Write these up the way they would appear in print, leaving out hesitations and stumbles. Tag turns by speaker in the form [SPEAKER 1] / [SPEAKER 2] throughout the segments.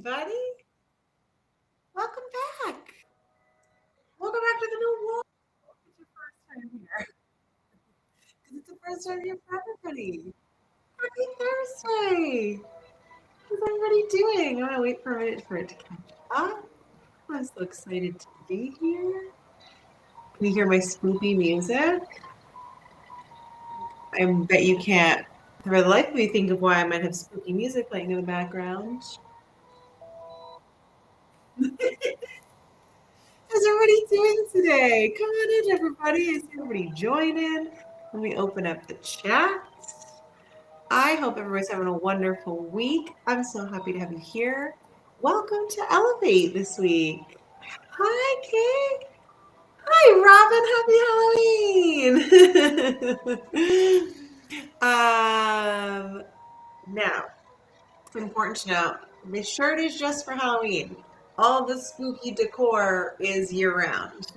[SPEAKER 1] everybody. Welcome back. Welcome back to the new world. It's your first time here. Because it's the first time here for everybody. Happy Thursday. How's everybody doing? I'm going to wait for a minute for it to catch up. I'm so excited to be here. Can you hear my spoopy music? I bet you can't, for the life of me, think of why I might have spooky music playing in the background. How's everybody doing today? Come on in, everybody. I see everybody join in. Let me open up the chat. I hope everybody's having a wonderful week. I'm so happy to have you here. Welcome to Elevate this week. Hi, Kate. Hi, Robin. Happy Halloween. Now, it's important to note, this shirt is just for Halloween. All the spooky decor is year-round.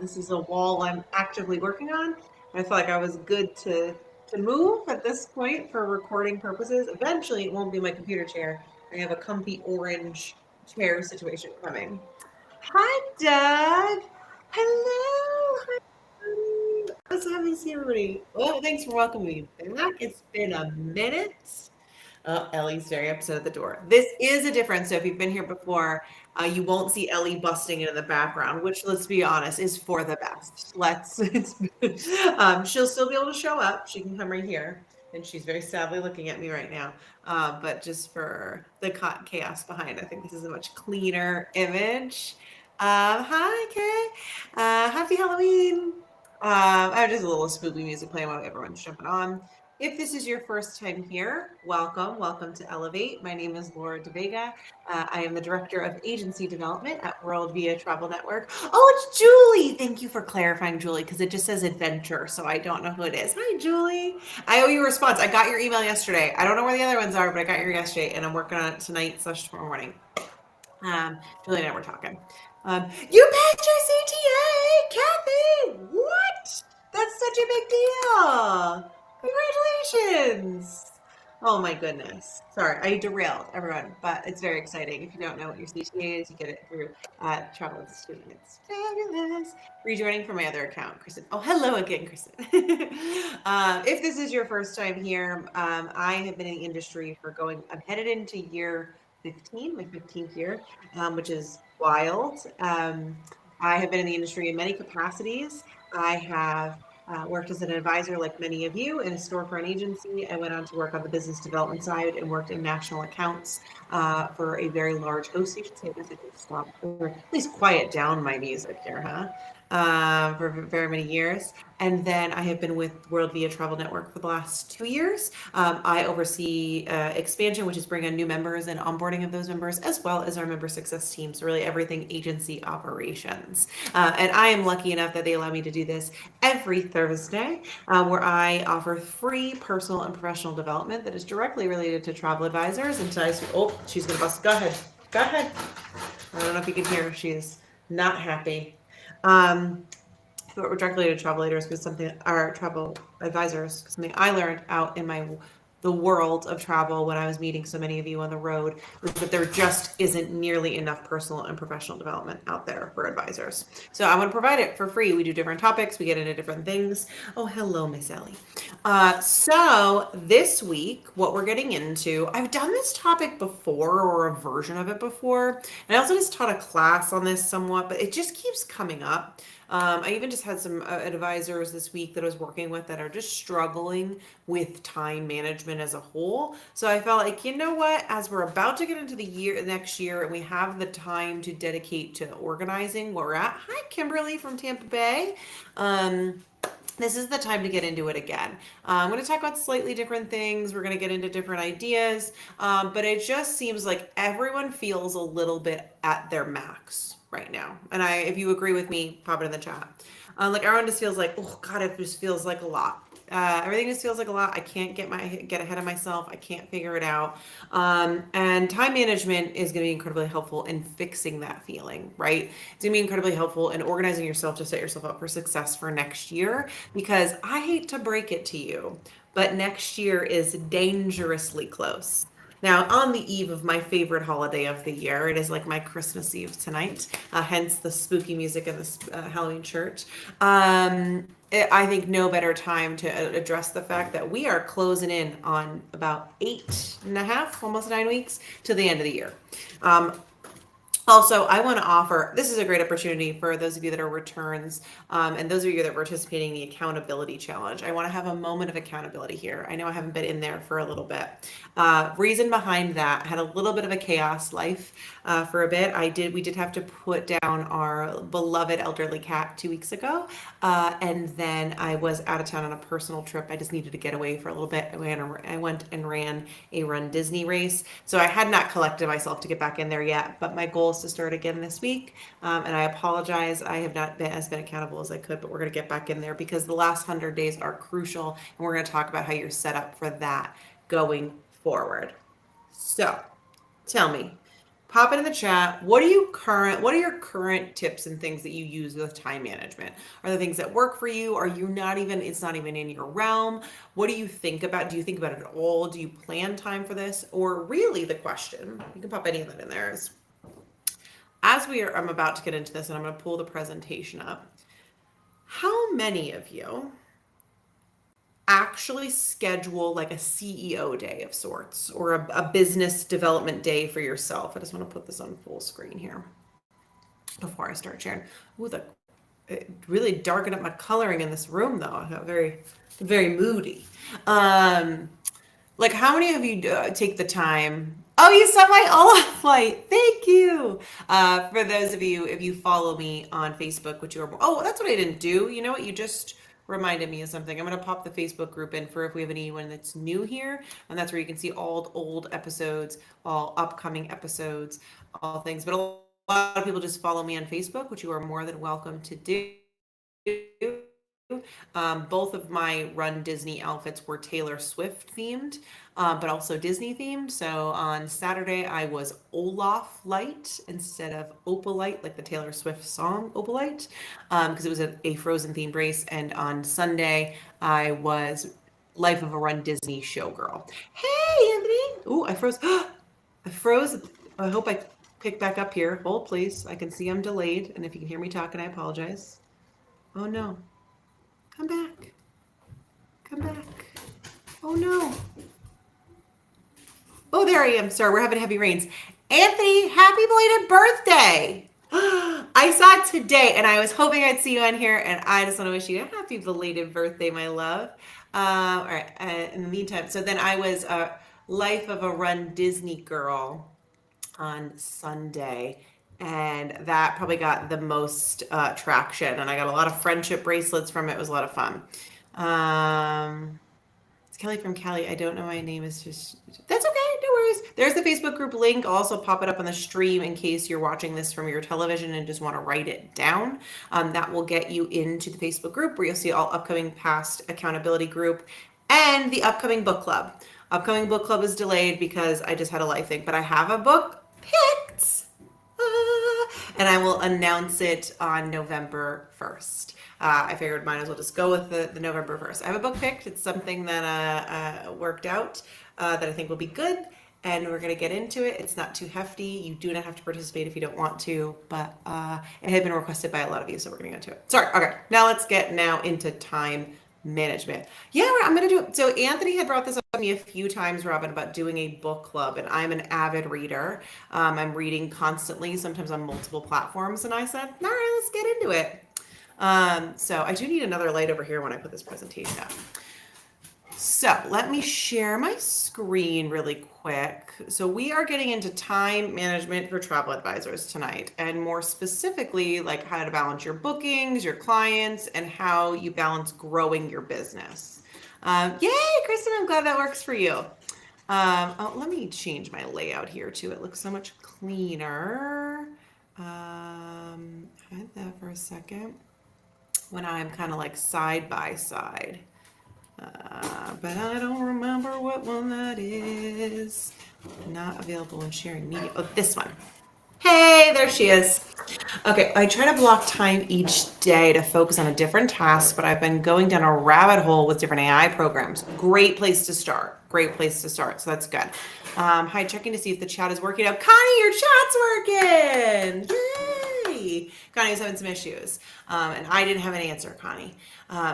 [SPEAKER 1] This is a wall I'm actively working on. I felt like I was good to move at this point for recording purposes. Eventually, it won't be my computer chair. I have a comfy orange chair situation coming. Hi, Doug. Hello. Hi, everybody. I was happy to see everybody. Well, thanks for welcoming me back. It's been a minute. Oh, Ellie's very upset at the door. This is a difference. So if you've been here before, you won't see Ellie busting into the background, which, let's be honest, is for the best. She'll still be able to show up. She can come right here. And she's very sadly looking at me right now. But just for the chaos behind, I think this is a much cleaner image. Hi, Kay. Happy Halloween. I have just a little spooky music playing while everyone's jumping on. If this is your first time here, welcome. Welcome to Elevate. My name is Laura DeVega. I am the Director of Agency Development at WorldVia Travel Network. Oh, it's Julie. Thank you for clarifying, Julie, because it just says adventure, so I don't know who it is. Hi, Julie. I owe you a response. I got your email yesterday. I don't know where the other ones are, but I got your yesterday, and I'm working on it tonight/tomorrow morning. Julie and I were talking. You passed your CTA, Kathy! What? That's such a big deal! Congratulations! Oh my goodness. Sorry, I derailed everyone, but it's very exciting. If you don't know what your CTA is, you get it through Travel Institute. It's fabulous. Rejoining from my other account, Kristen. Oh, hello again, Kristen. If this is your first time here, I have been in the industry I'm headed into year 15, my 15th year, which is wild. I have been in the industry in many capacities. I have worked as an advisor, like many of you, in a storefront agency. I went on to work on the business development side and worked in national accounts for a very large host agency. I guess I could stop or at least quiet down my music here, huh? For very many years. And then I have been with WorldVia Travel Network for the last 2 years. I oversee expansion, which is bringing on new members and onboarding of those members, as well as our member success team. So really everything agency operations. And I am lucky enough that they allow me to do this every Thursday, where I offer free personal and professional development that is directly related to travel advisors. And tonight, oh, she's going to bust. Go ahead. Go ahead. I don't know if you can hear. She's not happy. But directly to travel leaders was something, our travel advisors, something I learned out in the world of travel when I was meeting so many of you on the road, was that there just isn't nearly enough personal and professional development out there for advisors. So I want to provide it for free. We do different topics. We get into different things. Oh, hello, Miss Ellie. So this week, what we're getting into, I've done this topic before, or a version of it before. And I also just taught a class on this somewhat, but it just keeps coming up. I even just had some advisors this week that I was working with that are just struggling with time management as a whole. So I felt like, you know what, as we're about to get into the next year, and we have the time to dedicate to organizing where we're at. Hi, Kimberly from Tampa Bay. This is the time to get into it again. I'm going to talk about slightly different things. We're going to get into different ideas, but it just seems like everyone feels a little bit at their max right now. And if you agree with me, pop it in the chat. Like everyone just feels like, oh God, it just feels like a lot. Everything just feels like a lot. I can't get ahead of myself. I can't figure it out. And time management is going to be incredibly helpful in fixing that feeling, right? It's going to be incredibly helpful in organizing yourself to set yourself up for success for next year, because I hate to break it to you, but next year is dangerously close. Now, on the eve of my favorite holiday of the year, it is like my Christmas Eve tonight, hence the spooky music and the Halloween church. I think no better time to address the fact that we are closing in on about 8.5, almost 9 weeks to the end of the year. Also, I want to offer, this is a great opportunity for those of you that are returns, and those of you that are participating in the accountability challenge. I want to have a moment of accountability here. I know I haven't been in there for a little bit. Reason behind that, I had a little bit of a chaos life for a bit. We did have to put down our beloved elderly cat 2 weeks ago. And then I was out of town on a personal trip. I just needed to get away for a little bit. I went and ran a Run Disney race. So I had not collected myself to get back in there yet, but my goal is to start again this week. And I apologize. I have not been as accountable as I could, but we're going to get back in there because the last 100 days are crucial. And we're going to talk about how you're set up for that going forward. So tell me, pop it in the chat. What are your current tips and things that you use with time management? Are there things that work for you? Are you not even, it's not even in your realm? What do you think about? Do you think about it at all? Do you plan time for this? Or really the question, you can pop any of that in there, is I'm about to get into this and I'm going to pull the presentation up. How many of you actually schedule like a CEO day of sorts or a business development day for yourself? I just want to put this on full screen here before I start sharing. Ooh, it really darkened up my coloring in this room though. I got very, very moody. Like how many of you take the time? Oh, you saw my Olaf light. Thank you. For those of you, if you follow me on Facebook, which you are, oh, that's what I didn't do. You know what? You just reminded me of something. I'm going to pop the Facebook group in for if we have anyone that's new here. And that's where you can see all old episodes, all upcoming episodes, all things. But a lot of people just follow me on Facebook, which you are more than welcome to do. Both of my Run Disney outfits were Taylor Swift themed, but also Disney themed. So on Saturday, I was Olaf Light instead of Opalite, like the Taylor Swift song Opalite, because it was a Frozen themed race. And on Sunday, I was Life of a Run Disney showgirl. Hey, Anthony! Ooh, I froze. I froze. I hope I pick back up here. Hold, please. I can see I'm delayed. And if you can hear me talking, I apologize. Oh, no. Come back. Come back. Oh no. Oh, there I am. Sorry, we're having heavy rains. Anthony, happy belated birthday. I saw it today and I was hoping I'd see you on here and I just want to wish you a happy belated birthday, my love. All right. In the meantime, so then I was a Life of a Run Disney girl on Sunday. And that probably got the most traction. And I got a lot of friendship bracelets from it. It was a lot of fun. It's Kelly from Cali. I don't know my name is just, that's okay. No worries. There's the Facebook group link. I'll also pop it up on the stream in case you're watching this from your television and just want to write it down. That will get you into the Facebook group where you'll see all upcoming past accountability group and the upcoming book club. Upcoming book club is delayed because I just had a life thing, but I have a book picked. And I will announce it on November 1st. I figured might as well just go with the November 1st. I have a book picked. It's something that worked out that I think will be good. And we're going to get into it. It's not too hefty. You do not have to participate if you don't want to, but it had been requested by a lot of you, so we're going to get into it. Sorry. Okay. Now let's get into time management. Yeah, I'm going to do it. So Anthony had brought this up to me a few times, Robin, about doing a book club, and I'm an avid reader. I'm reading constantly, sometimes on multiple platforms, and I said, all right, let's get into it. So I do need another light over here when I put this presentation up. So let me share my screen really quick. So we are getting into time management for travel advisors tonight, and more specifically, like how to balance your bookings, your clients, and how you balance growing your business. Yay, Kristen, I'm glad that works for you. Let me change my layout here too. It looks so much cleaner. Hide that for a second when I'm kind of like side by side. But I don't remember what one that is. Not available in sharing media. Oh, this one. Hey, there she is. Okay, I try to block time each day to focus on a different task, but I've been going down a rabbit hole with different AI programs. Great place to start. Great place to start. So that's good. Hi, checking to see if the chat is working out. Connie, your chat's working. Yay! Connie was having some issues, and I didn't have an answer, Connie,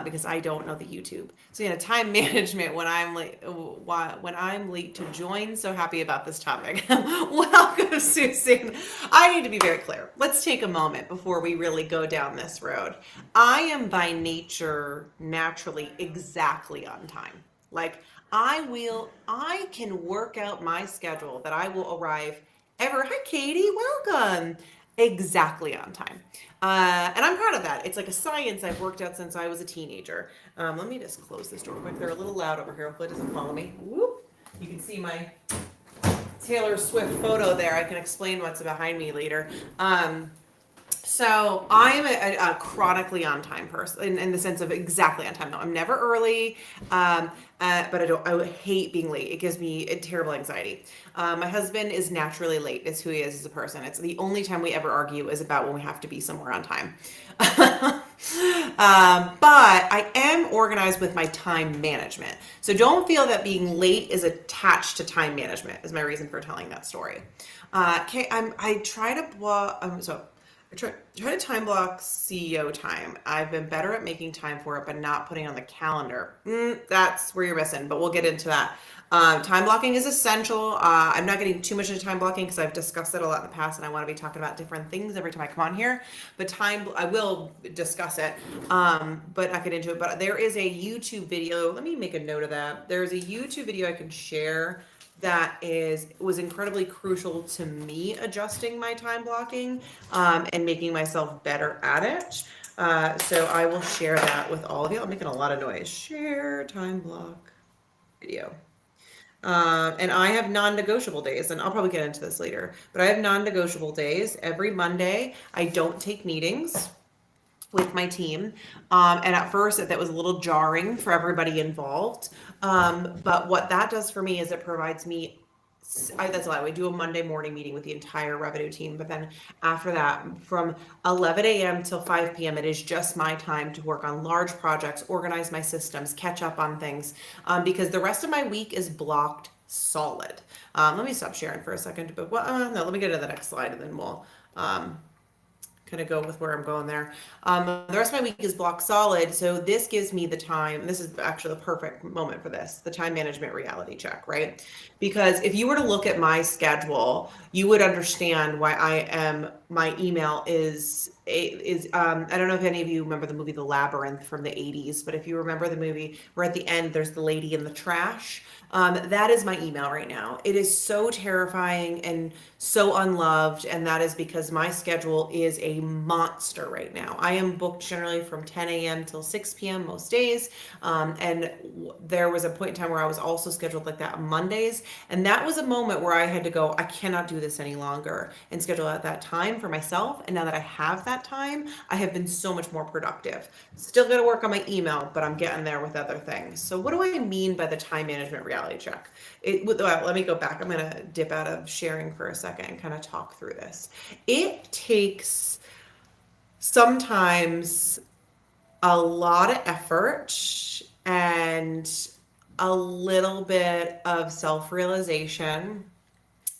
[SPEAKER 1] because I don't know the YouTube. So yeah, time management when I'm late, when I'm late to join. So happy about this topic. Welcome, Susan. I need to be very clear. Let's take a moment before we really go down this road. I am by nature naturally exactly on time. Like I can work out my schedule that I will arrive hi Katie, welcome. Exactly on time. And I'm proud of that. It's like a science I've worked out since I was a teenager. Let me just close this door quick. They're a little loud over here. Hopefully it doesn't follow me. Whoop. You can see my Taylor Swift photo there. I can explain what's behind me later. So I'm a chronically on time person in the sense of exactly on time. No, I'm never early, but I hate being late. It gives me a terrible anxiety. My husband is naturally late. It's who he is as a person. It's the only time we ever argue is about when we have to be somewhere on time. But I am organized with my time management. So don't feel that being late is attached to time management is my reason for telling that story. Okay, I try to I try to time block CEO time. I've been better at making time for it, but not putting it on the calendar. That's where you're missing, but we'll get into that. Time blocking is essential. I'm not getting too much into time blocking because I've discussed it a lot in the past, and I want to be talking about different things every time I come on here. But I will discuss it, but not get into it. But there is a YouTube video. Let me make a note of that. There's a YouTube video I can share that was incredibly crucial to me adjusting my time blocking and making myself better at it. So I will share that with all of you. I'm making a lot of noise. Share time block video. And I have non-negotiable days, and I'll probably get into this later, but I have non-negotiable days. Every Monday, I don't take meetings with my team. And at first that was a little jarring for everybody involved. But what that does for me is it provides me that's why we do a Monday morning meeting with the entire revenue team. But then after that, from 11 a.m. till 5 p.m., it is just my time to work on large projects, organize my systems, catch up on things, because the rest of my week is blocked solid. Let me stop sharing for a second. But no, let me get to the next slide and then we'll kind of go with where I'm going there. The rest of my week is block solid. So this gives me the time. This is actually the perfect moment for this, the time management reality check, right? Because if you were to look at my schedule, you would understand why my email is I don't know if any of you remember the movie The Labyrinth from the 80s, but if you remember the movie where at the end there's the lady in the trash, that is my email right now. It is so terrifying and so unloved, and that is because my schedule is a monster right now. I am booked generally from 10 a.m. till 6 p.m. most days, and there was a point in time where I was also scheduled like that on Mondays, and that was a moment where I had to go, I cannot do this any longer, and schedule at that time for myself. And now that I have that time, I have been so much more productive. Still got to work on my email, but I'm getting there with other things. So what do I mean by the time management reality check? Let me go back. I'm going to dip out of sharing for a second and kind of talk through this. It takes sometimes a lot of effort and a little bit of self-realization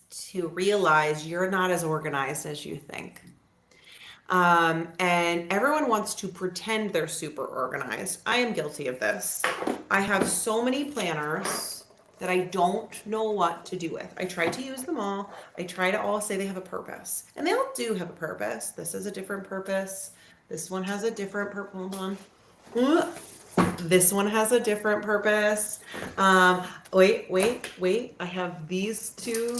[SPEAKER 1] to realize you're not as organized as you think. And everyone wants to pretend they're super organized. I am guilty of this. I have so many planners that I don't know what to do with. I try to use them all. I try to all say they have a purpose. And they all do have a purpose. This is a different purpose. This one has a different purpose. Hold on. This one has a different purpose. Wait. I have these two.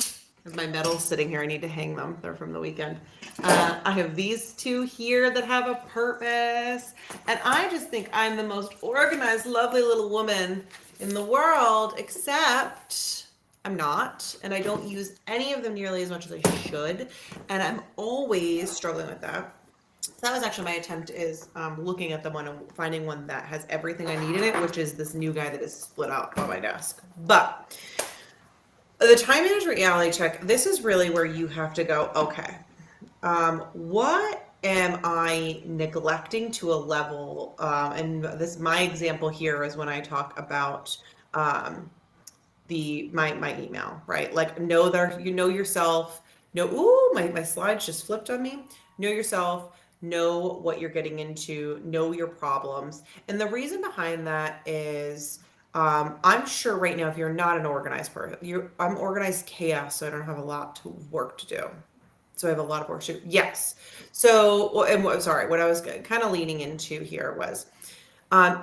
[SPEAKER 1] My medals sitting here. I need to hang them. They're from the weekend. I have these two here that have a purpose. And I just think I'm the most organized, lovely little woman in the world, except I'm not. And I don't use any of them nearly as much as I should. And I'm always struggling with that. So that was actually my attempt is looking at the one and finding one that has everything I need in it, which is this new guy that is split out on my desk. But the time management reality check, this is really where you have to go, okay, What am I neglecting to a level? And this my example here is when I talk about um, the my email, right? Like know that you know yourself. Know, ooh, my slides just flipped on me. Know yourself. Know what you're getting into. Know your problems. And the reason behind that is. I'm sure right now, if you're not an organized person, I'm organized chaos, so I don't have a lot to work to do. So I have a lot of work to do. Yes. So, well, and sorry, what I was kind of leaning into here was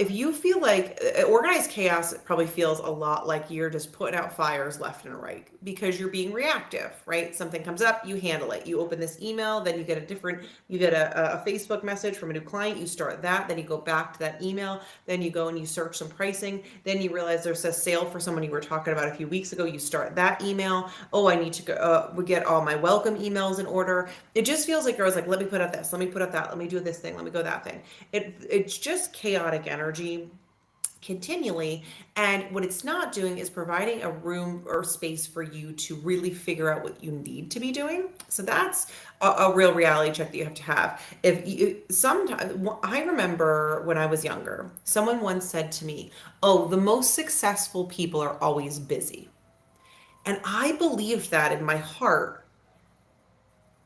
[SPEAKER 1] if you feel like organized chaos, it probably feels a lot like you're just putting out fires left and right because you're being reactive, right? Something comes up, you handle it. You open this email, then you get a Facebook message from a new client, you start that, then you go back to that email, then you go and you search some pricing, then you realize there's a sale for someone you were talking about a few weeks ago, you start that email. Oh, I need to go, get all my welcome emails in order. It just feels like girls like, let me put out this, let me put out that, let me do this thing, let me go that thing. It's just chaotic energy continually, and what it's not doing is providing a room or space for you to really figure out what you need to be doing. So that's a real reality check that you have to have. If you sometimes, I remember when I was younger, someone once said to me, oh, the most successful people are always busy. And I believed that in my heart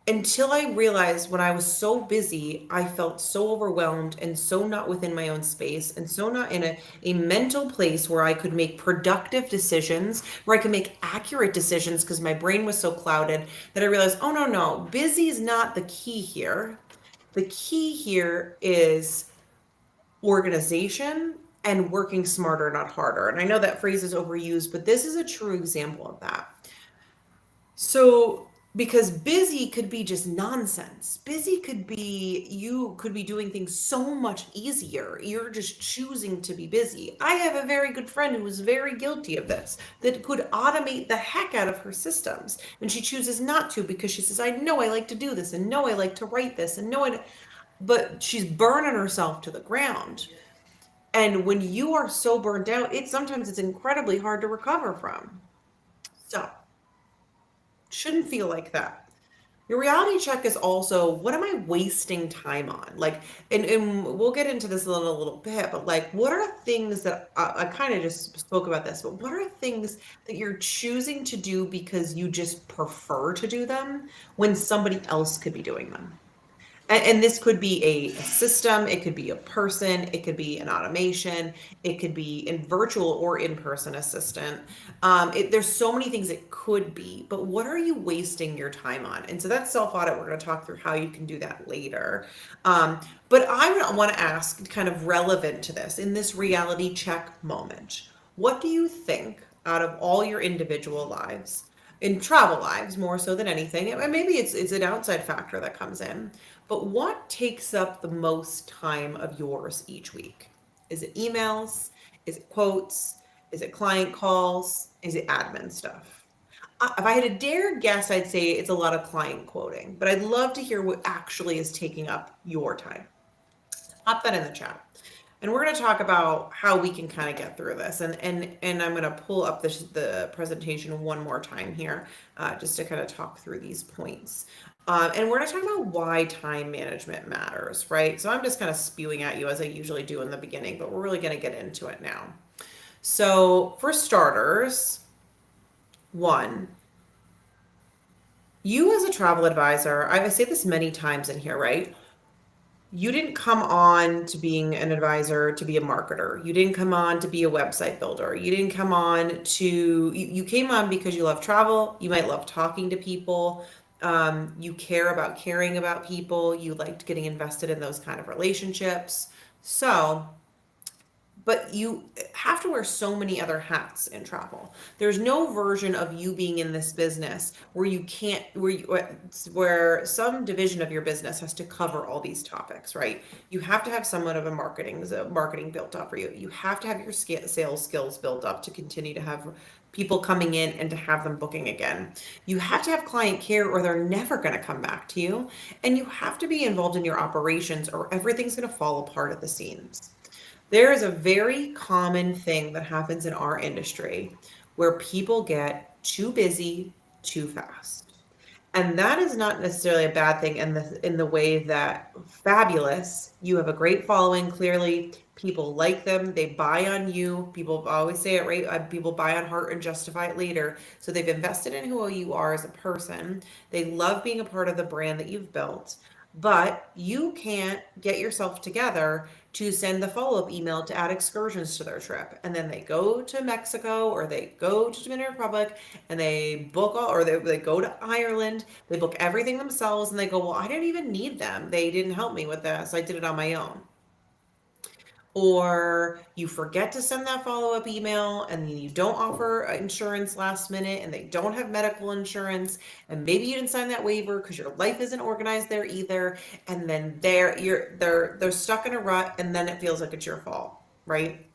[SPEAKER 1] until I realized when I was so busy, I felt so overwhelmed and so not within my own space and so not in a mental place where I could make productive decisions, where I could make accurate decisions because my brain was so clouded that I realized, oh, no, no, busy is not the key here. The key here is organization and working smarter, not harder. And I know that phrase is overused, but this is a true example of that. So, because busy could be just nonsense. Busy could be you could be doing things so much easier. You're just choosing to be busy. I have a very good friend who is very guilty of this, that could automate the heck out of her systems. And she chooses not to because she says, I know I like to do this, and know I like to write this, and know I. But she's burning herself to the ground. And when you are so burned out, it's incredibly hard to recover from. So, shouldn't feel like that. Your reality check is also what am I wasting time on? Like, and we'll get into this in a little bit, but like, what are things that I kind of just spoke about this, but what are things that you're choosing to do because you just prefer to do them when somebody else could be doing them? And this could be a system, it could be a person, it could be an automation, it could be in virtual or in-person assistant. There's so many things it could be, but what are you wasting your time on? And so that's self-audit. We're going to talk through how you can do that later. But I want to ask, kind of relevant to this, in this reality check moment, what do you think out of all your individual lives, in travel lives more so than anything, and maybe it's an outside factor that comes in, but what takes up the most time of yours each week? Is it emails? Is it quotes? Is it client calls? Is it admin stuff? If I had a dare guess, I'd say it's a lot of client quoting, but I'd love to hear what actually is taking up your time. Pop that in the chat. And we're going to talk about how we can kind of get through this. And I'm going to pull up the presentation one more time here, just to kind of talk through these points. And we're going to talk about why time management matters, right? So I'm just kind of spewing at you as I usually do in the beginning, but we're really going to get into it now. So for starters, one, you as a travel advisor, I say this many times in here, right? You didn't come on to being an advisor to be a marketer. You didn't come on to be a website builder. You didn't come on you came on because you love travel. You might love talking to people. You care about caring about people. You liked getting invested in those kind of relationships. So, but you have to wear so many other hats in travel. There's no version of you being in this business where you can't, where some division of your business has to cover all these topics, right? You have to have somewhat of a marketing built up for you. You have to have your sales skills built up to continue to have people coming in and to have them booking again. You have to have client care or they're never going to come back to you. And you have to be involved in your operations or everything's going to fall apart at the seams. There is a very common thing that happens in our industry where people get too busy too fast. And that is not necessarily a bad thing in the way that fabulous, you have a great following. Clearly, people like them. They buy on you. People always say it, right? People buy on heart and justify it later. So they've invested in who you are as a person. They love being a part of the brand that you've built. But you can't get yourself together to send the follow-up email to add excursions to their trip. And then they go to Mexico or they go to Dominican Republic and they book all, or they go to Ireland, they book everything themselves and they go, well, I didn't even need them. They didn't help me with this. I did it on my own. Or you forget to send that follow-up email and you don't offer insurance last minute and they don't have medical insurance and maybe you didn't sign that waiver because your life isn't organized there either, and then they're stuck in a rut and then it feels like it's your fault, right?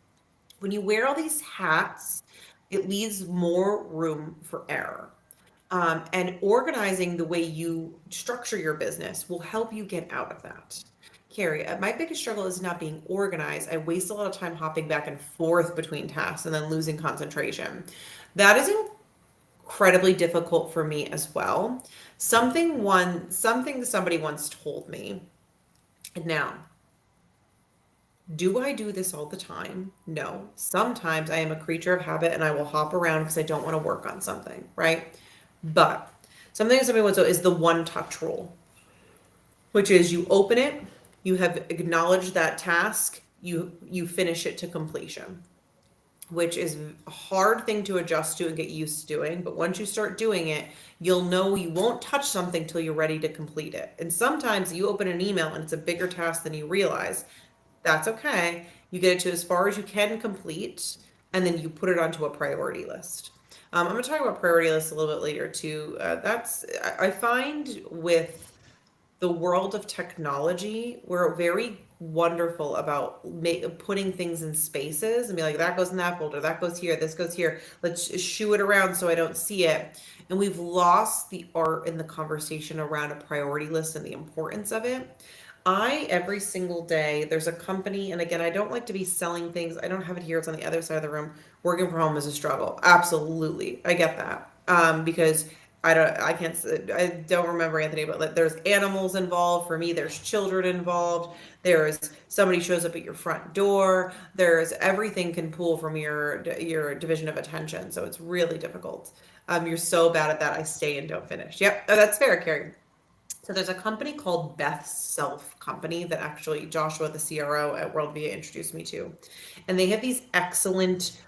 [SPEAKER 1] When you wear all these hats, it leaves more room for error. And organizing the way you structure your business will help you get out of that. Carrie, my biggest struggle is not being organized. I waste a lot of time hopping back and forth between tasks and then losing concentration. That is incredibly difficult for me as well. Something somebody once told me. Now, do I do this all the time? No. Sometimes I am a creature of habit and I will hop around because I don't want to work on something, right? But something somebody once said is the one touch rule, which is you open it, you have acknowledged that task, you finish it to completion, which is a hard thing to adjust to and get used to doing. But once you start doing it, you'll know you won't touch something till you're ready to complete it. And sometimes you open an email and it's a bigger task than you realize. That's okay. You get it to as far as you can complete, and then you put it onto a priority list. I'm going to talk about priority lists a little bit later too. I find with the world of technology, we're very wonderful about putting things in spaces and be like, that goes in that folder, that goes here, this goes here. Let's shoo it around so I don't see it. And we've lost the art in the conversation around a priority list and the importance of it. Every single day, there's a company, and again, I don't like to be selling things. I don't have it here. It's on the other side of the room. Working from home is a struggle. Absolutely. I get that. Because I don't remember, Anthony, but like, there's animals involved. For me, there's children involved. There's somebody shows up at your front door. There's everything can pull from your division of attention. So it's really difficult. You're so bad at that. I stay and don't finish. Yep. Oh, that's fair, Carrie. So there's a company called Beth's Self Company that actually Joshua, the CRO at WorldVia, introduced me to. And they have these excellent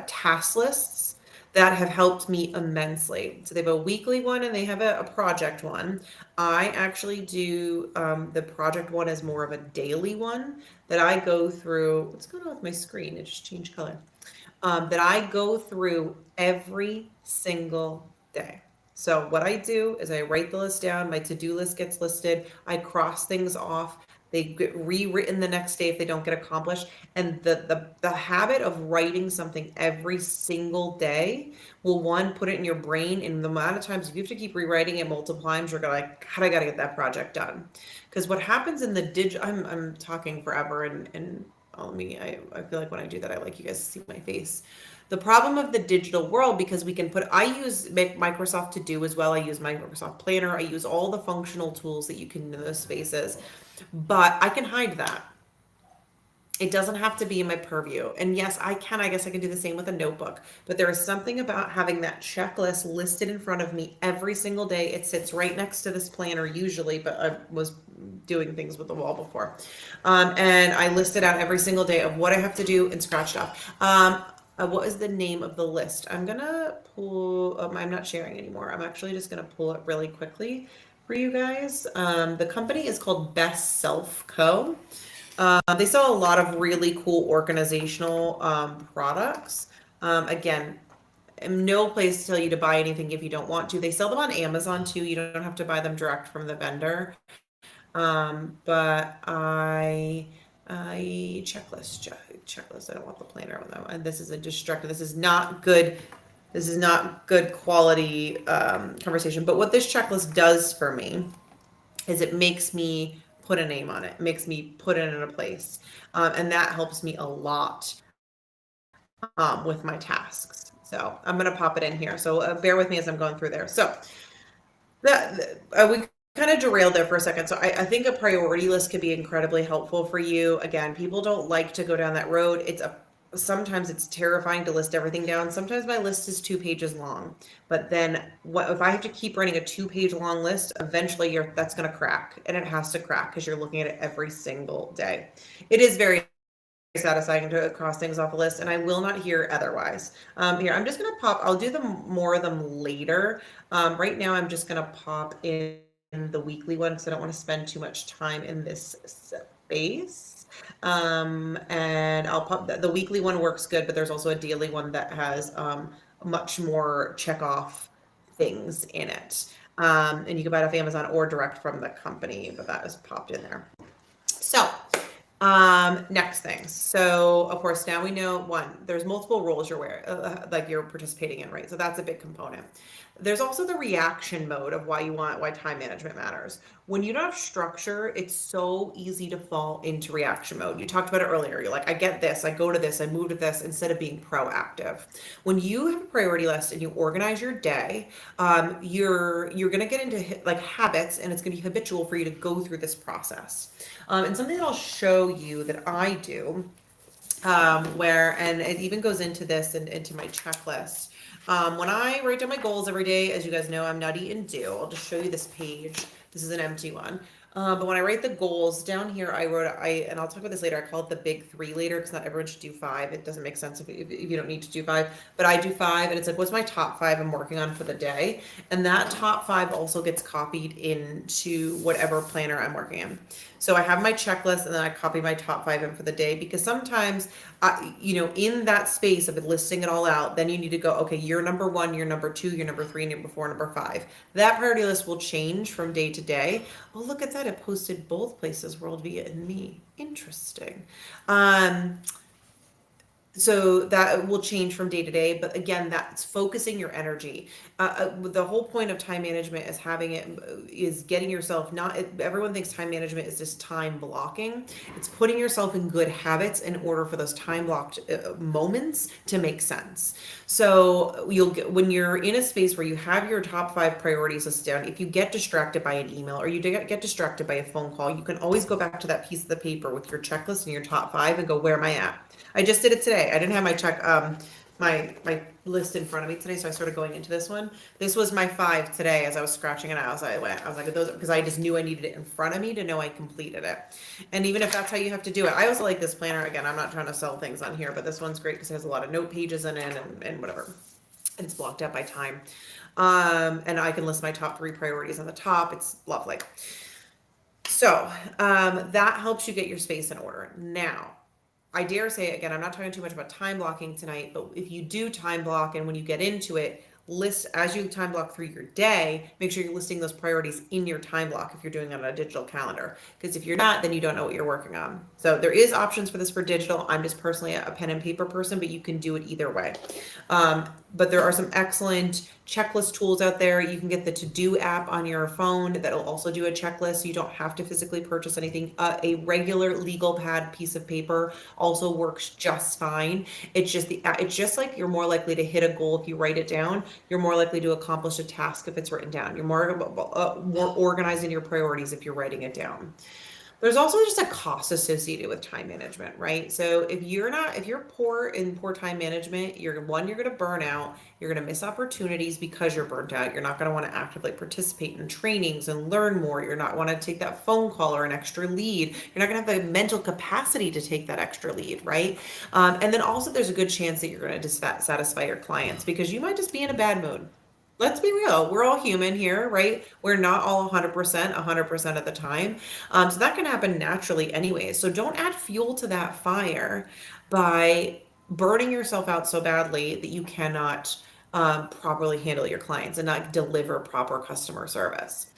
[SPEAKER 1] task lists that have helped me immensely. So they have a weekly one and they have a project one. I actually do the project one as more of a daily one that I go through. What's going on with my screen? It just changed color. That I go through every single day. So what I do is I write the list down, my to-do list gets listed, I cross things off, they get rewritten the next day if they don't get accomplished. And the habit of writing something every single day will, one, put it in your brain, and the amount of times if you have to keep rewriting it multiple times, you're gonna like, God, I gotta get that project done. Because what happens in the I'm talking forever and I feel like when I do that, I like you guys to see my face. The problem of the digital world, because I use Microsoft To Do as well. I use Microsoft Planner. I use all the functional tools that you can in those spaces, but I can hide that. It doesn't have to be in my purview. And yes, I guess I can do the same with a notebook, but there is something about having that checklist listed in front of me every single day. It sits right next to this planner usually, but I was doing things with the wall before. And I listed out every single day of what I have to do and scratched off. What is the name of the list? I'm gonna pull, I'm not sharing anymore. I'm actually just gonna pull it really quickly for you guys. The company is called Best Self Co. They sell a lot of really cool organizational products. Again, no place to tell you to buy anything if you don't want to. They sell them on Amazon too. You don't have to buy them direct from the vendor. But I checklist. I don't want the planner on them. And this is a destructive. This is not good. This is not good quality conversation. But what this checklist does for me is it makes me put a name on it. It makes me put it in a place. And that helps me a lot with my tasks. So I'm going to pop it in here. So bear with me as I'm going through there. So we kind of derailed there for a second. So I think a priority list could be incredibly helpful for you. Again, people don't like to go down that road. Sometimes it's terrifying to list everything down. Sometimes my list is 2 pages long, but then what if I have to keep running a 2 page long list? Eventually, that's going to crack, and it has to crack because you're looking at it every single day. It is very satisfying to cross things off the list, and I will not hear otherwise. Here, I'm just gonna pop. I'll do more of them later. Right now, I'm just gonna pop in the weekly one because I don't want to spend too much time in this space. And I'll pop the weekly one works good, but there's also a daily one that has much more check off things in it. And you can buy it off Amazon or direct from the company, but that is popped in there. So next thing. So of course, now we know there's multiple roles like you're participating in, right? So that's a big component. There's also the reaction mode of why time management matters. When you don't have structure, it's so easy to fall into reaction mode. You talked about it earlier. You're like, I get this, I go to this, I move to this, instead of being proactive. When you have a priority list and you organize your day, you're going to get into like habits, and it's going to be habitual for you to go through this process. And something that I'll show you that I do, and it even goes into this and into my checklist. When I write down my goals every day, as you guys know, I'm nutty and do. I'll just show you this page. This is an empty one. But when I write the goals down here, and I'll talk about this later. I call it the big 3 later because not everyone should do 5. It doesn't make sense if you don't need to do 5, but I do 5, and it's like, what's my top 5 I'm working on for the day? And that top 5 also gets copied into whatever planner I'm working in. So I have my checklist, and then I copy my top 5 in for the day, because sometimes, in that space of listing it all out, then you need to go, okay, you're number 1, you're number 2, you're number 3, number 4, number 5. That priority list will change from day to day. Oh, look at that. It posted both places, WorldVia and me. Interesting. So that will change from day to day, but again, that's focusing your energy. The whole point of time management is getting yourself, not everyone thinks time management is just time blocking. It's putting yourself in good habits in order for those time blocked moments to make sense. So when you're in a space where you have your top 5 priorities listed down, if you get distracted by an email or you get distracted by a phone call, you can always go back to that piece of the paper with your checklist and your top 5 and go, where am I at? I just did it today. I didn't have my list in front of me today, so I started going into this one. This was my 5 today as I was scratching it out. I was like, those, because I just knew I needed it in front of me to know I completed it. And even if that's how you have to do it, I also like this planner. Again, I'm not trying to sell things on here, but this one's great because it has a lot of note pages in it and whatever. And it's blocked out by time. And I can list my top 3 priorities on the top. It's lovely. So that helps you get your space in order. Now, I dare say, again, I'm not talking too much about time blocking tonight, but if you do time block and when you get into it, list as you time block through your day, make sure you're listing those priorities in your time block if you're doing it on a digital calendar. Because if you're not, then you don't know what you're working on. So there is options for this for digital. I'm just personally a pen and paper person, but you can do it either way. But there are some excellent checklist tools out there. You can get the To-Do app on your phone that'll also do a checklist, so you don't have to physically purchase anything. A regular legal pad piece of paper also works just fine. It's just like you're more likely to hit a goal if you write it down. You're more likely to accomplish a task if it's written down. You're more organized in your priorities if you're writing it down. There's also just a cost associated with time management, right? So if you're poor time management, you're going to burn out. You're going to miss opportunities because you're burnt out. You're not going to want to actively participate in trainings and learn more. You're not want to take that phone call or an extra lead. You're not going to have the mental capacity to take that extra lead, right? And then also there's a good chance that you're going to dissatisfy your clients because you might just be in a bad mood. Let's be real. We're all human here, right? We're not all 100% of the time. So that can happen naturally anyway. So don't add fuel to that fire by burning yourself out so badly that you cannot properly handle your clients and not deliver proper customer service.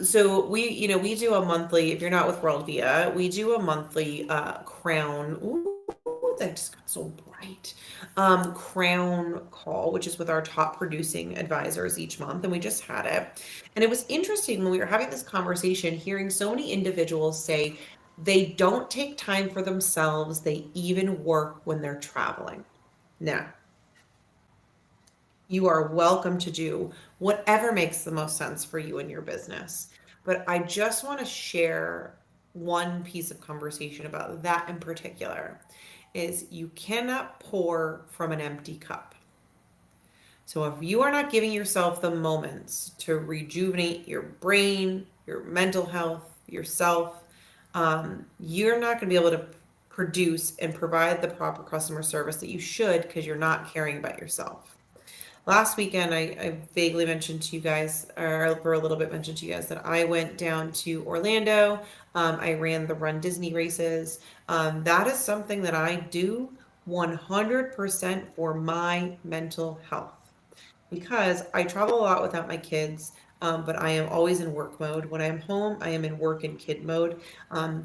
[SPEAKER 1] So we do a monthly, if you're not with WorldVia, we do a monthly crown. Ooh, that just got so bright. Crown call, which is with our top producing advisors each month. And we just had it. And it was interesting when we were having this conversation, hearing so many individuals say they don't take time for themselves. They even work when they're traveling. Now, You are welcome to do whatever makes the most sense for you and your business. But I just want to share one piece of conversation about that in particular is you cannot pour from an empty cup. So if you are not giving yourself the moments to rejuvenate your brain, your mental health, yourself, you're not going to be able to produce and provide the proper customer service that you should because you're not caring about yourself. Last weekend, I vaguely mentioned to you guys, or for a little bit mentioned to you guys, that I went down to Orlando. I ran the Run Disney races. That is something that I do 100% for my mental health because I travel a lot without my kids, but I am always in work mode. When I'm home, I am in work and kid mode.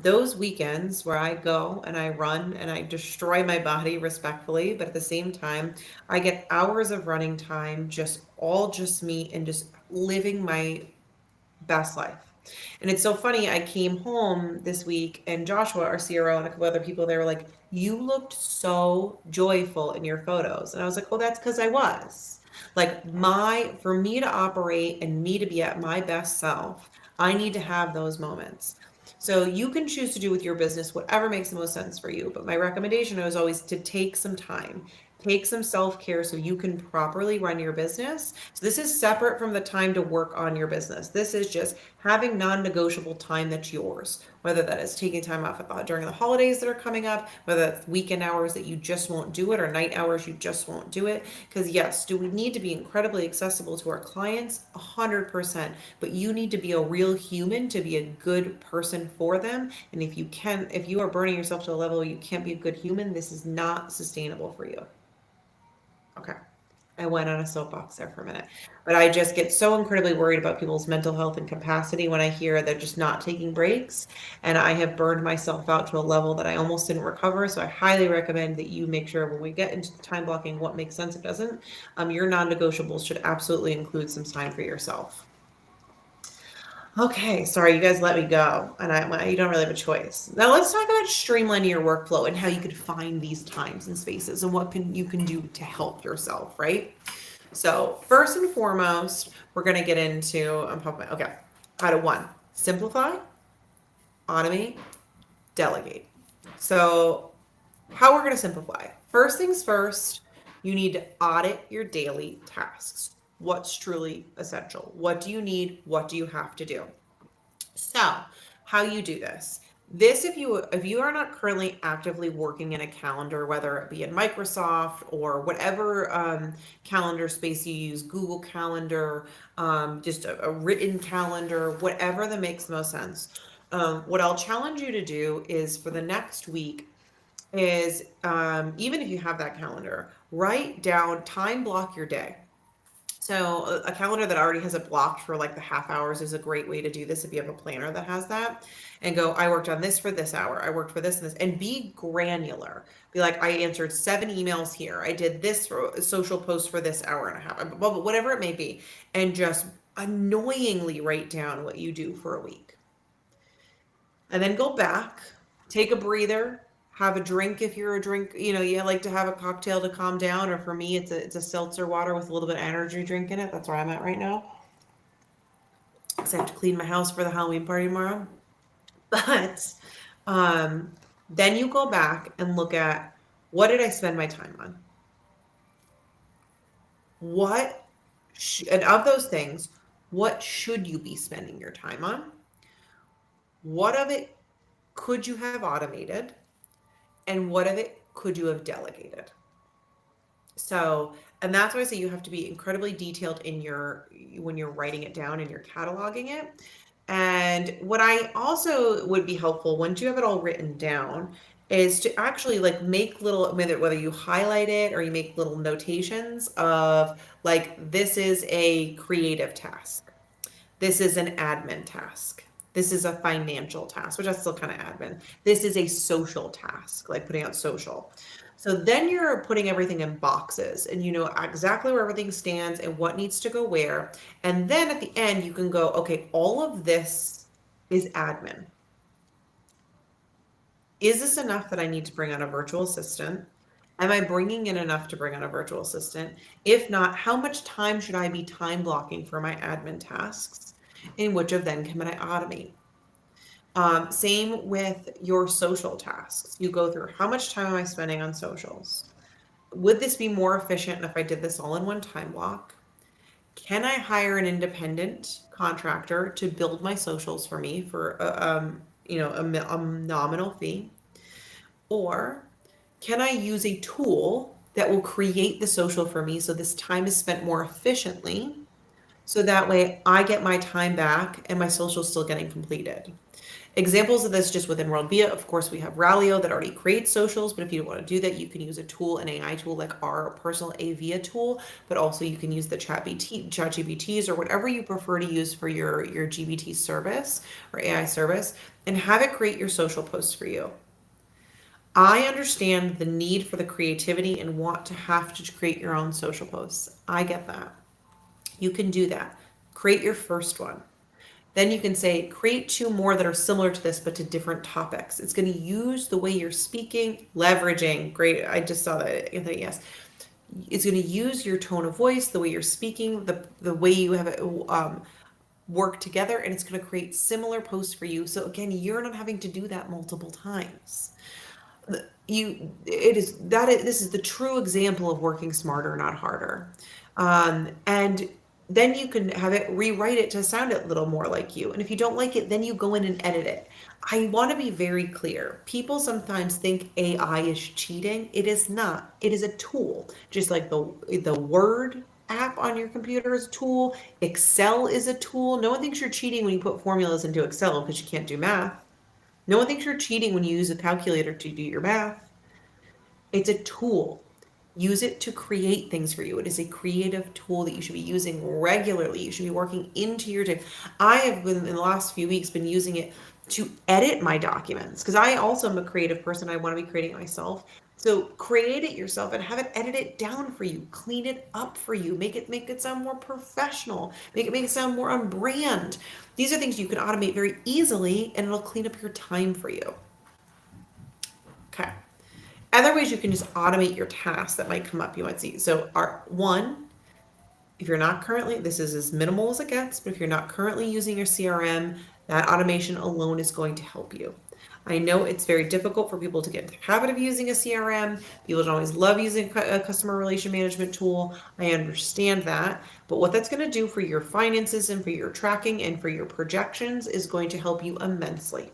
[SPEAKER 1] Those weekends where I go and I run and I destroy my body respectfully, but at the same time, I get hours of running time, just me and just living my best life. And it's so funny. I came home this week and Joshua, our CRO, and a couple other people, they were like, "You looked so joyful in your photos." And I was like, "Oh, that's because I was." Like, for me to operate and me to be at my best self, I need to have those moments. So you can choose to do with your business whatever makes the most sense for you. But my recommendation is always to take some time, take some self-care so you can properly run your business. So this is separate from the time to work on your business. This is just having non-negotiable time that's yours, whether that is taking time off during the holidays that are coming up, whether that's weekend hours that you just won't do it or night hours you just won't do it. Because yes, do we need to be incredibly accessible to our clients? 100%. But you need to be a real human to be a good person for them. And if you are burning yourself to a level you can't be a good human, this is not sustainable for you. Okay. I went on a soapbox there for a minute. But I just get so incredibly worried about people's mental health and capacity when I hear they're just not taking breaks. And I have burned myself out to a level that I almost didn't recover. So I highly recommend that you make sure when we get into the time blocking what makes sense, it doesn't. Your non-negotiables should absolutely include some time for yourself. Okay, sorry, you guys let me go, and you don't really have a choice. Now let's talk about streamlining your workflow and how you could find these times and spaces and what you can do to help yourself, right? So first and foremost, we're gonna get into okay, out of one, simplify, automate, delegate. So how we're gonna simplify. First things first, you need to audit your daily tasks. What's truly essential? What do you need? What do you have to do? So, how you do this. If you are not currently actively working in a calendar, whether it be in Microsoft or whatever calendar space you use, Google Calendar, just a written calendar, whatever that makes the most sense. What I'll challenge you to do is for the next week is even if you have that calendar, write down, time block your day. So a calendar that already has it blocked for like the half hours is a great way to do this if you have a planner that has that. And go, I worked on this for this hour. I worked for this and this. And be granular. Be like, I answered 7 emails here. I did this for social post for this hour and a half. Whatever it may be. And just annoyingly write down what you do for a week. And then go back, take a breather, have a drink if you're a drink, you like to have a cocktail to calm down, or for me it's a seltzer water with a little bit of energy drink in it. That's where I'm at right now. Because I have to clean my house for the Halloween party tomorrow. But then you go back and look at, what did I spend my time on? And of those things, what should you be spending your time on? What of it could you have automated? And what of it could you have delegated? So, and that's why I say you have to be incredibly detailed when you're writing it down and you're cataloging it. And what I also would be helpful once you have it all written down is to actually like make little, whether you highlight it or you make little notations of like, this is a creative task. This is an admin task. This is a financial task, which is still kind of admin. This is a social task, like putting out social. So then you're putting everything in boxes and you know exactly where everything stands and what needs to go where. And then at the end, you can go, okay, all of this is admin. Is this enough that I need to bring on a virtual assistant? Am I bringing in enough to bring on a virtual assistant? If not, how much time should I be time blocking for my admin tasks? And which of them can I automate? Same with your social tasks. You go through how much time am I spending on socials? Would this be more efficient if I did this all in one time block? Can I hire an independent contractor to build my socials for me for a nominal fee? Or can I use a tool that will create the social for me so this time is spent more efficiently so that way I get my time back and my social is still getting completed? Examples of this just within WorldVia, of course, we have Ralio that already creates socials, but if you don't want to do that, you can use a tool, an AI tool like our personal AVIA tool, but also you can use the ChatGPTs or whatever you prefer to use for your GBT service or AI service and have it create your social posts for you. I understand the need for the creativity and want to have to create your own social posts. I get that. You can do that. Create your first one. Then you can say, create two more that are similar to this, but to different topics. It's going to use the way you're speaking, leveraging. Great. I just saw that, Anthony. Yes. It's going to use your tone of voice, the way you're speaking, the way you have it work together, and it's going to create similar posts for you. So again, you're not having to do that multiple times. This is the true example of working smarter, not harder. And then you can have it rewrite it to sound a little more like you. And if you don't like it, then you go in and edit it. I want to be very clear. People sometimes think AI is cheating. It is not. It is a tool, just like the Word app on your computer is a tool. Excel is a tool. No one thinks you're cheating when you put formulas into Excel because you can't do math. No one thinks you're cheating when you use a calculator to do your math. It's a tool. Use it to create things for you. It is a creative tool that you should be using regularly. You should be working into your day. I have been, in the last few weeks, been using it to edit my documents because I also am a creative person. I want to be creating it myself. So create it yourself and have it edit it down for you. Clean it up for you. Make it sound more professional. Make it sound more on brand. These are things you can automate very easily and it'll clean up your time for you. Okay. Other ways you can just automate your tasks that might come up you might see. So one, if you're not currently, this is as minimal as it gets, but if you're not currently using your CRM, that automation alone is going to help you. I know it's very difficult for people to get into the habit of using a CRM. People don't always love using a customer relation management tool. I understand that. But what that's going to do for your finances and for your tracking and for your projections is going to help you immensely.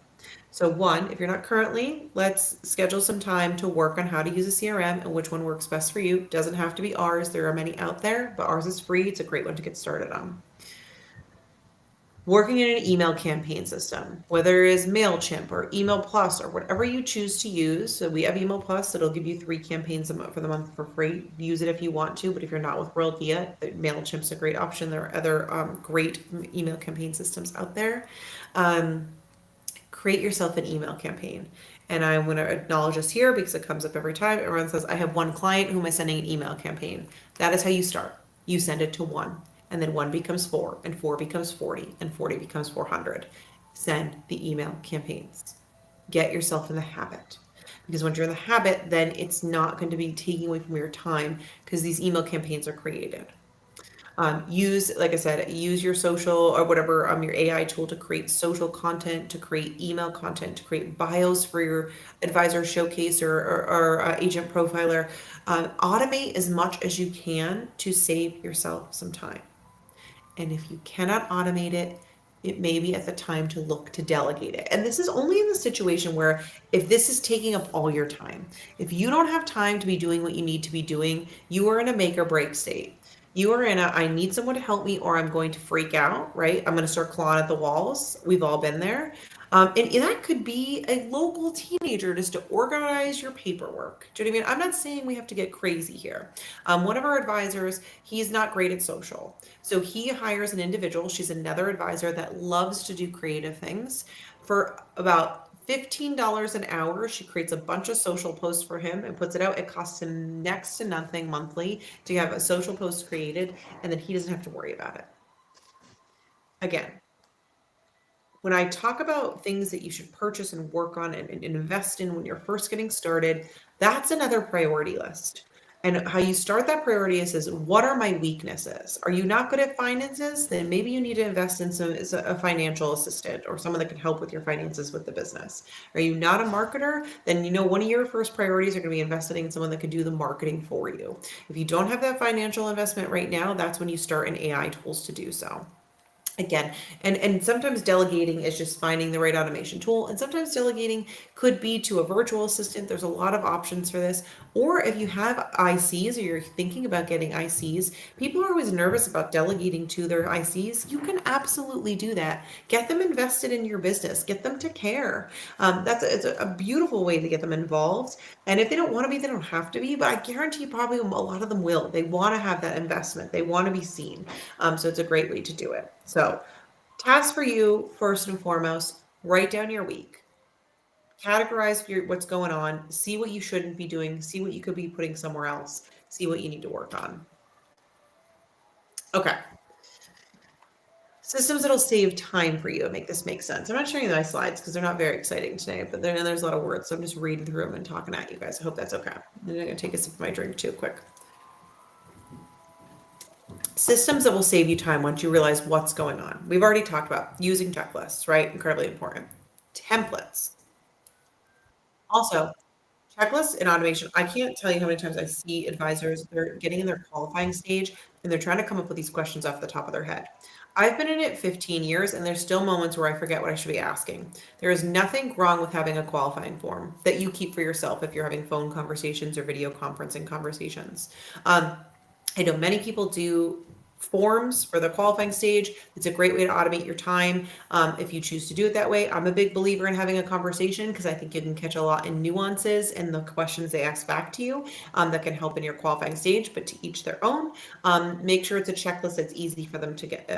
[SPEAKER 1] So one, if you're not currently, let's schedule some time to work on how to use a CRM and which one works best for you. Doesn't have to be ours. There are many out there, but ours is free. It's a great one to get started on. Working in an email campaign system, whether it is MailChimp or Email Plus or whatever you choose to use. So we have Email Plus, it'll give you 3 campaigns for the month for free. Use it if you want to, but if you're not with WorldVia, MailChimp's a great option. There are other great email campaign systems out there. Create yourself an email campaign. And I'm going to acknowledge this here because it comes up every time. Everyone says, I have one client who am I sending an email campaign. That is how you start. You send it to one. And then 1 becomes 4, and 4 becomes 40, and 40 becomes 400. Send the email campaigns. Get yourself in the habit. Because once you're in the habit, then it's not going to be taking away from your time because these email campaigns are created. Like I said, use your social or whatever, your AI tool to create social content, to create email content, to create bios for your advisor showcase or agent profiler. Automate as much as you can to save yourself some time. And if you cannot automate it, it may be at the time to look to delegate it. And this is only in the situation where if this is taking up all your time, if you don't have time to be doing what you need to be doing, you are in a make or break state. You are in I need someone to help me or I'm going to freak out, right? I'm going to start clawing at the walls. We've all been there. And that could be a local teenager just to organize your paperwork. Do you know what I mean? I'm not saying we have to get crazy here. One of our advisors, he's not great at social. So he hires an individual. She's another advisor that loves to do creative things. For about $15 an hour, she creates a bunch of social posts for him and puts it out. It costs him next to nothing monthly to have a social post created, and then he doesn't have to worry about it. Again, when I talk about things that you should purchase and work on and invest in when you're first getting started, that's another priority list. And how you start that priority is what are my weaknesses? Are you not good at finances? Then maybe you need to invest in a financial assistant or someone that can help with your finances with the business. Are you not a marketer? Then one of your first priorities are going to be investing in someone that can do the marketing for you. If you don't have that financial investment right now, that's when you start in AI tools to do so. Again, and sometimes delegating is just finding the right automation tool, and sometimes delegating could be to a virtual assistant. There's a lot of options for this. Or if you have ICs or you're thinking about getting ICs, people are always nervous about delegating to their ICs. You can absolutely do that. Get them invested in your business, get them to care. It's a beautiful way to get them involved. And if they don't want to be, they don't have to be, but I guarantee you probably a lot of them will. They want to have that investment, they want to be seen. So it's a great way to do it. So, task for you first and foremost: write down your week, categorize what's going on, see what you shouldn't be doing, see what you could be putting somewhere else, see what you need to work on. Okay. Systems that'll save time for you and make this make sense. I'm not showing you my slides because they're not very exciting today, but there's a lot of words, so I'm just reading through them and talking at you guys. I hope that's okay. I'm going to take a sip of my drink too quick. Systems that will save you time once you realize what's going on. We've already talked about using checklists, right? Incredibly important. Templates. Also, checklists and automation. I can't tell you how many times I see advisors, they're getting in their qualifying stage and they're trying to come up with these questions off the top of their head. I've been in it 15 years and there's still moments where I forget what I should be asking. There is nothing wrong with having a qualifying form that you keep for yourself if you're having phone conversations or video conferencing conversations. I know many people do forms for the qualifying stage. It's a great way to automate your time if you choose to do it that way. I'm a big believer in having a conversation because I think you can catch a lot in nuances and the questions they ask back to you that can help in your qualifying stage, but to each their own. Make sure it's a checklist that's easy for them to get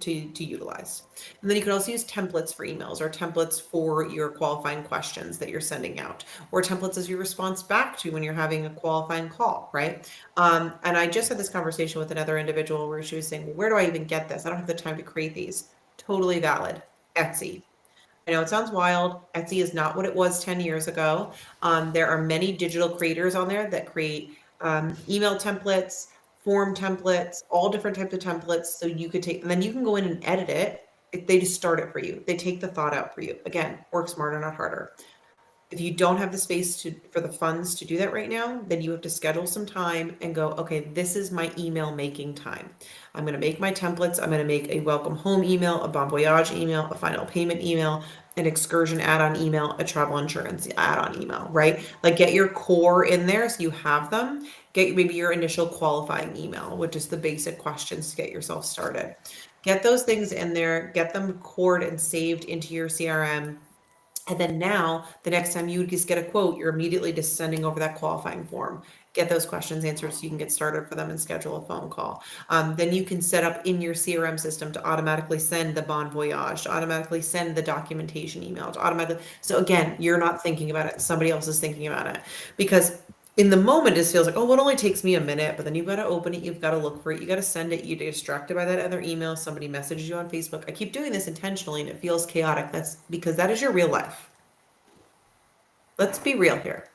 [SPEAKER 1] to utilize. And then you can also use templates for emails or templates for your qualifying questions that you're sending out, or templates as your response back to when you're having a qualifying call, right? And I just had this conversation with another individual where she was saying, well, where do I even get this? I don't have the time to create these. Totally valid. Etsy. I know it sounds wild. Etsy is not what it was 10 years ago. There are many digital creators on there that create email templates, form templates, all different types of templates. So you could take, and then you can go in and edit it. They just start it for you. They take the thought out for you. Again, work smarter, not harder. If you don't have the space for the funds to do that right now, then you have to schedule some time and go, okay, this is my email making time. I'm going to make my templates. I'm going to make a welcome home email, a bon voyage email, a final payment email, an excursion add-on email, a travel insurance add-on email, right? Like get your core in there so you have them. Get maybe your initial qualifying email, which is the basic questions to get yourself started. Get those things in there, get them cored and saved into your CRM. And then now, the next time you just get a quote, you're immediately just sending over that qualifying form. Get those questions answered so you can get started for them and schedule a phone call. Then you can set up in your CRM system to automatically send the bon voyage, to automatically send the documentation email, to automatically. So again, you're not thinking about it. Somebody else is thinking about it. Because in the moment, it feels like, oh, it only takes me a minute, but then you've got to open it, you've got to look for it, you got to send it, you get distracted by that other email, somebody messages you on Facebook. I keep doing this intentionally and it feels chaotic. That's because that is your real life. Let's be real here.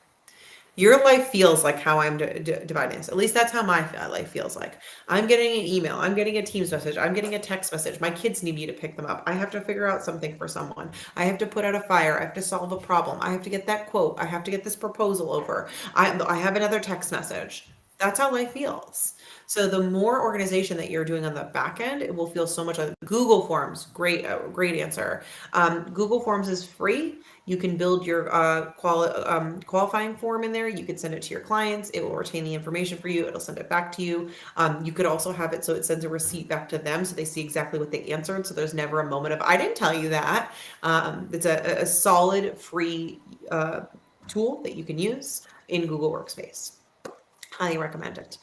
[SPEAKER 1] Your life feels like how I'm dividing this. At least that's how my life feels like. I'm getting an email. I'm getting a Teams message. I'm getting a text message. My kids need me to pick them up. I have to figure out something for someone. I have to put out a fire. I have to solve a problem. I have to get that quote. I have to get this proposal over. I have another text message. That's how life feels. So the more organization that you're doing on the back end, it will feel so much like Google Forms. Great, great answer. Google Forms is free. You can build your qualifying form in there. You could send it to your clients. It will retain the information for you. It'll send it back to you. You could also have it so it sends a receipt back to them so they see exactly what they answered. So there's never a moment of, I didn't tell you that. It's a solid free tool that you can use in Google Workspace. Highly recommend it.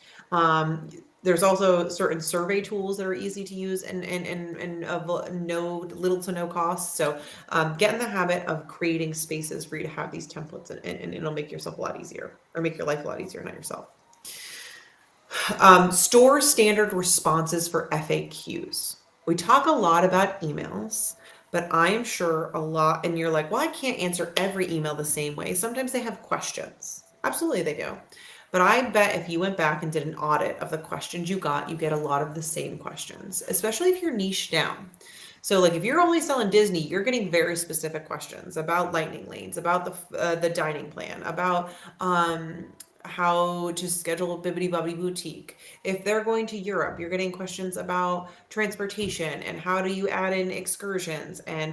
[SPEAKER 1] There's also certain survey tools that are easy to use and of little to no cost. So get in the habit of creating spaces for you to have these templates and it'll make yourself a lot easier, or make your life a lot easier, not yourself. Store standard responses for FAQs. We talk a lot about emails, but I am sure a lot, and you're like, well, I can't answer every email the same way. Sometimes they have questions. Absolutely, they do. But I bet if you went back and did an audit of the questions you got, you get a lot of the same questions, especially if you're niche down. So, like, if you're only selling Disney, you're getting very specific questions about lightning lanes, about the dining plan, about how to schedule a bibbidi bobbidi boutique. If they're going to Europe, you're getting questions about transportation and how do you add in excursions and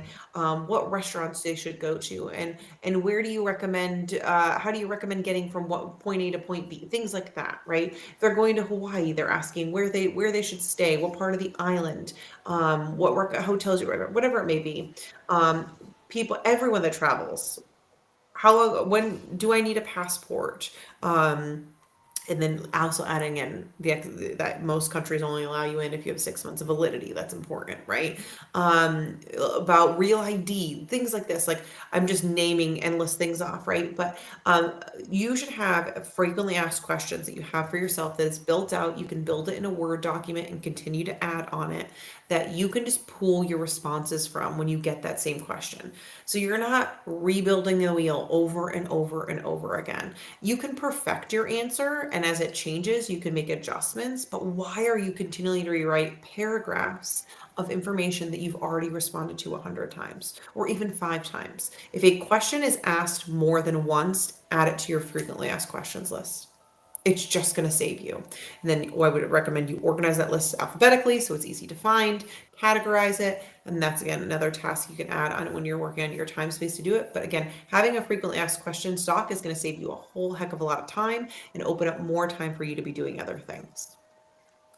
[SPEAKER 1] what restaurants they should go to and where do you recommend how do you recommend getting from what point A to point B, things like that, right? If they're going to Hawaii, they're asking where they should stay, what part of the island, what work hotels you recommend, whatever it may be. People, everyone that travels, when do I need a passport? And then also adding in that most countries only allow you in if you have 6 months of validity. That's important, right? About real ID, things like this. Like, I'm just naming endless things off, right? But you should have frequently asked questions that you have for yourself that is built out. You can build it in a Word document and continue to add on it, that you can just pull your responses from when you get that same question. So you're not rebuilding the wheel over and over and over again. You can perfect your answer, and as it changes, you can make adjustments. But why are you continuing to rewrite paragraphs of information that you've already responded to 100 times or even 5 times? If a question is asked more than once, add it to your frequently asked questions list. It's just going to save you. And then I would recommend you organize that list alphabetically so it's easy to find, categorize it, and that's again another task you can add on when you're working on your time space to do it. But again, having a frequently asked questions stock is going to save you a whole heck of a lot of time and open up more time for you to be doing other things.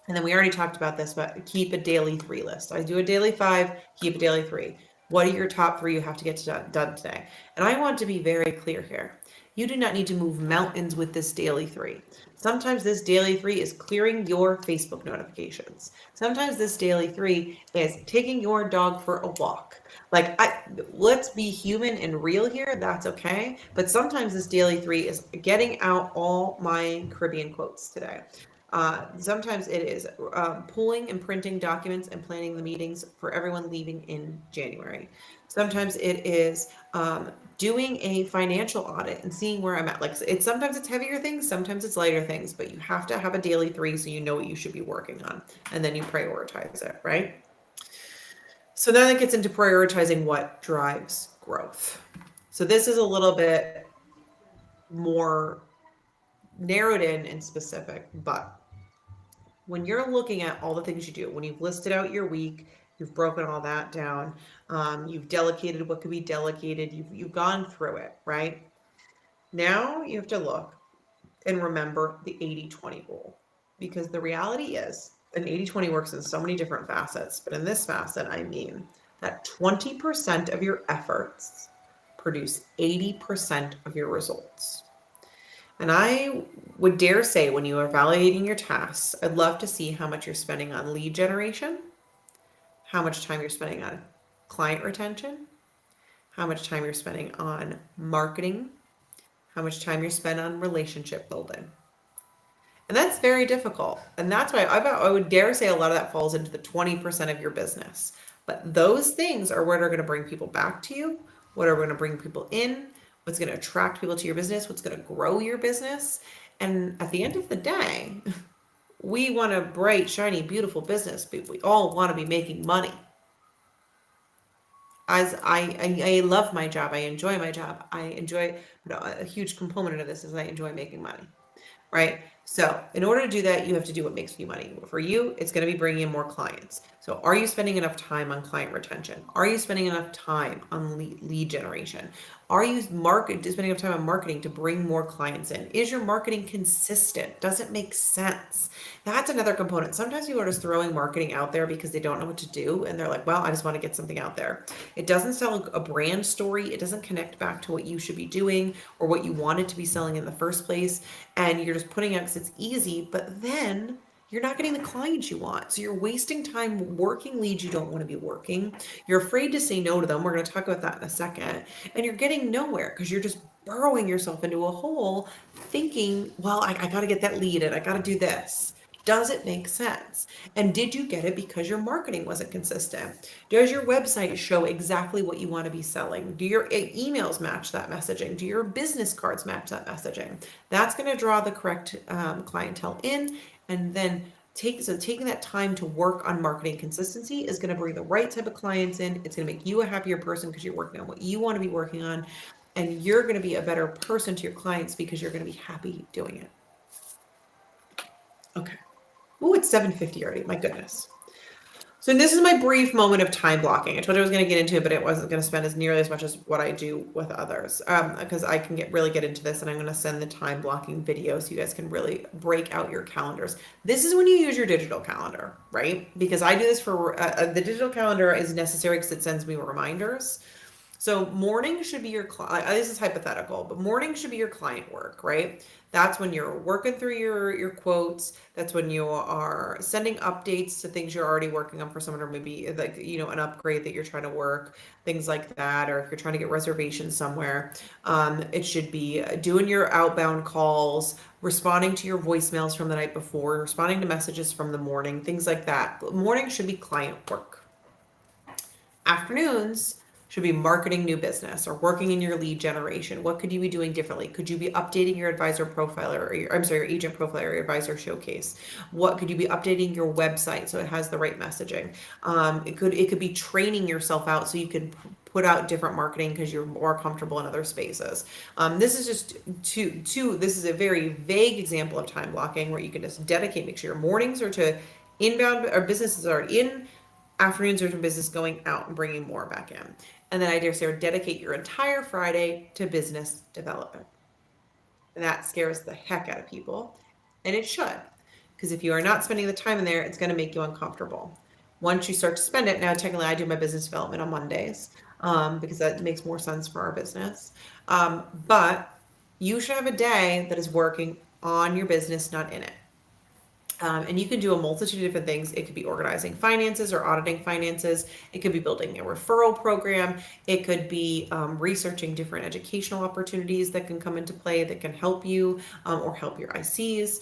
[SPEAKER 1] And then we already talked about this, but keep a daily 3 list. I do a daily 5, keep a daily 3. What are your top 3 you have to get done today? And I want to be very clear here. You do not need to move mountains with this daily 3. Sometimes this daily 3 is clearing your Facebook notifications. Sometimes this daily 3 is taking your dog for a walk. Like, let's be human and real here. That's okay. But sometimes this daily 3 is getting out all my Caribbean quotes today. Sometimes it is pulling and printing documents and planning the meetings for everyone leaving in January. Sometimes it is doing a financial audit and seeing where I'm at. Like, sometimes it's heavier things, sometimes it's lighter things, but you have to have a daily 3 so you know what you should be working on, and then you prioritize it, right? So then it gets into prioritizing what drives growth. So this is a little bit more narrowed in and specific, but when you're looking at all the things you do, when you've listed out your week, you've broken all that down, you've delegated what could be delegated, you've gone through it, right? Now you have to look and remember the 80-20 rule, because the reality is an 80-20 works in so many different facets, but in this facet, I mean that 20% of your efforts produce 80% of your results. And I would dare say, when you are evaluating your tasks, I'd love to see how much you're spending on lead generation, how much time you're spending on client retention, how much time you're spending on marketing, how much time you're spending on relationship building. And that's very difficult. And that's why I would dare say a lot of that falls into the 20% of your business. But those things are what are going to bring people back to you, what are going to bring people in, what's going to attract people to your business, what's going to grow your business. And at the end of the day, we want a bright, shiny, beautiful business, but we all want to be making money. As I love my job, I enjoy my job. I enjoy, a huge component of this is I enjoy making money, right? So in order to do that, you have to do what makes you money. For you, it's going to be bringing in more clients. So are you spending enough time on client retention? Are you spending enough time on lead generation? Are you spending enough time on marketing to bring more clients in? Is your marketing consistent? Does it make sense? That's another component. Sometimes people are just throwing marketing out there because they don't know what to do. And they're like, well, I just want to get something out there. It doesn't tell a brand story. It doesn't connect back to what you should be doing or what you wanted to be selling in the first place. And you're just putting out because it's easy, but then you're not getting the clients you want. So you're wasting time working leads you don't want to be working. You're afraid to say no to them. We're going to talk about that in a second. And you're getting nowhere because you're just burrowing yourself into a hole thinking, well, I got to get that lead and I got to do this. Does it make sense? And did you get it because your marketing wasn't consistent? Does your website show exactly what you want to be selling? Do your emails match that messaging? Do your business cards match that messaging? That's going to draw the correct clientele in, and then taking that time to work on marketing consistency is going to bring the right type of clients in. It's going to make you a happier person because you're working on what you want to be working on, and you're going to be a better person to your clients because you're going to be happy doing it. Okay. Oh, it's 7:50 already. My goodness. So this is my brief moment of time blocking. I told you I was going to get into it, but it wasn't going to spend as nearly as much as what I do with others, because I can really get into this, and I'm going to send the time blocking video so you guys can really break out your calendars. This is when you use your digital calendar, right? Because I do this for the digital calendar is necessary because it sends me reminders. So morning should be your this is hypothetical, but morning should be your client work, right? That's when you're working through your quotes. That's when you are sending updates to things you're already working on for someone, or maybe like an upgrade that you're trying to work, things like that, or if you're trying to get reservations somewhere. It should be doing your outbound calls, responding to your voicemails from the night before, responding to messages from the morning, things like that. Morning should be client work. Afternoons should be marketing new business or working in your lead generation. What could you be doing differently? Could you be updating your advisor profile or your agent profile or your advisor showcase? What could you be updating your website so it has the right messaging? It could be training yourself out so you can put out different marketing because you're more comfortable in other spaces. This is just this is a very vague example of time blocking where you can just make sure your mornings are to inbound or businesses are in, afternoons are to business going out and bringing more back in. And then I dare say dedicate your entire Friday to business development. And that scares the heck out of people. And it should. Because if you are not spending the time in there, it's going to make you uncomfortable. Once you start to spend it, now technically I do my business development on Mondays because that makes more sense for our business. But you should have a day that is working on your business, not in it. And you can do a multitude of different things. It could be organizing finances or auditing finances. It could be building a referral program. It could be researching different educational opportunities that can come into play that can help you or help your ICs.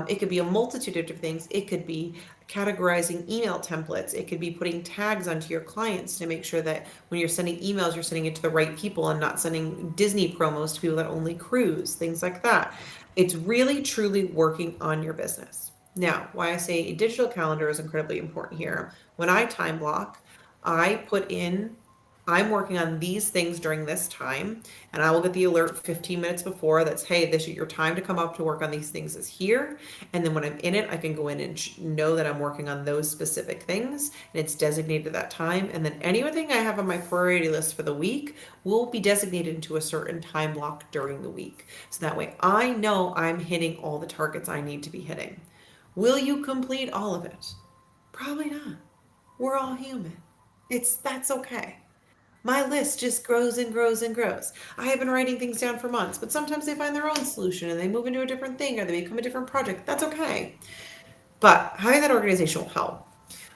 [SPEAKER 1] It could be a multitude of different things. It could be categorizing email templates. It could be putting tags onto your clients to make sure that when you're sending emails, you're sending it to the right people and not sending Disney promos to people that only cruise, things like that. It's really, truly working on your business. Now, why I say a digital calendar is incredibly important here. When I time block, I put in, I'm working on these things during this time, and I will get the alert 15 minutes before that's, hey, this is your time to come up to work on these things is here. And then when I'm in it, I can go in and know that I'm working on those specific things, and it's designated that time. And then anything I have on my priority list for the week will be designated into a certain time block during the week. So that way I know I'm hitting all the targets I need to be hitting. Will you complete all of it? Probably not. We're all human. That's okay. My list just grows and grows and grows. I have been writing things down for months, but sometimes they find their own solution and they move into a different thing or they become a different project. That's okay. But having that organization will help.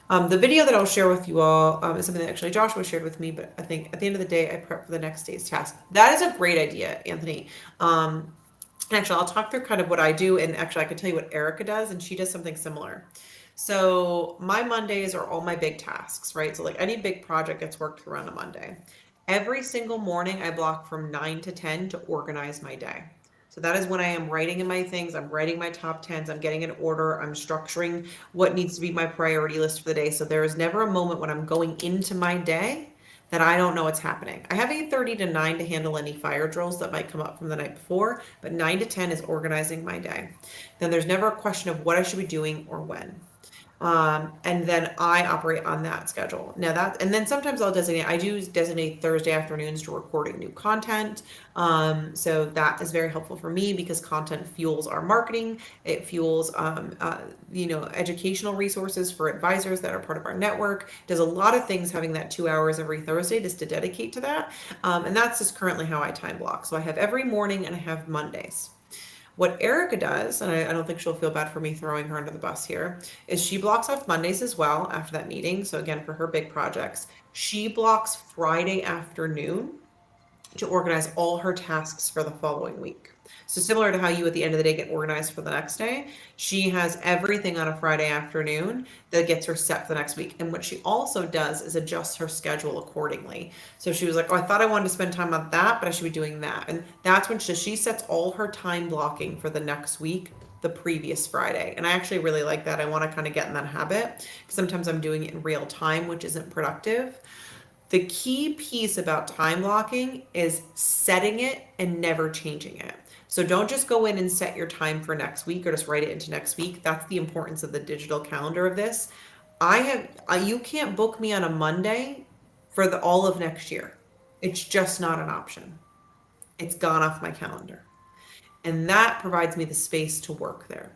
[SPEAKER 1] The video that I'll share with you all is something that actually Joshua shared with me, but I think at the end of the day, I prep for the next day's task. That is a great idea, Anthony. Actually, I'll talk through kind of what I do, and actually I can tell you what Erica does, and she does something similar. So my Mondays are all my big tasks, right? So like any big project gets worked through on a Monday. Every single morning I block from 9 to 10 to organize my day. So that is when I am writing in my things, I'm writing my top 10s, I'm getting an order, I'm structuring what needs to be my priority list for the day. So there is never a moment when I'm going into my day that I don't know what's happening. I have 8:30 to 9 to handle any fire drills that might come up from the night before, but 9 to 10 is organizing my day. Then there's never a question of what I should be doing or when. And then I operate on that schedule. And then sometimes I do designate Thursday afternoons to recording new content. So that is very helpful for me because content fuels our marketing. It fuels, educational resources for advisors that are part of our network. Does a lot of things having that 2 hours every Thursday just to dedicate to that. And that's just currently how I time block. So I have every morning and I have Mondays. What Erica does, and I don't think she'll feel bad for me throwing her under the bus here, is she blocks off Mondays as well after that meeting. So again, for her big projects, she blocks Friday afternoon to organize all her tasks for the following week. So similar to how you at the end of the day get organized for the next day, she has everything on a Friday afternoon that gets her set for the next week. And what she also does is adjust her schedule accordingly. So she was like, "Oh, I thought I wanted to spend time on that, but I should be doing that." And that's when she sets all her time blocking for the next week the previous Friday. And I actually really like that. I want to kind of get in that habit because sometimes I'm doing it in real time, which isn't productive. The key piece about time blocking is setting it and never changing it. So don't just go in and set your time for next week or just write it into next week. That's the importance of the digital calendar of this. You can't book me on a Monday for all of next year. It's just not an option. It's gone off my calendar. And that provides me the space to work there.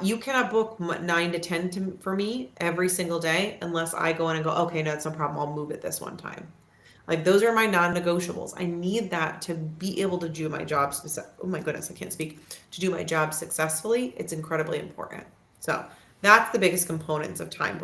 [SPEAKER 1] You cannot book 9 to 10 for me every single day unless I go in and go, okay, no, that's no problem. I'll move it this one time. Like those are my non-negotiables. I need that to be able to do my job. Oh my goodness, I can't speak. To do my job successfully, it's incredibly important. So that's the biggest components of time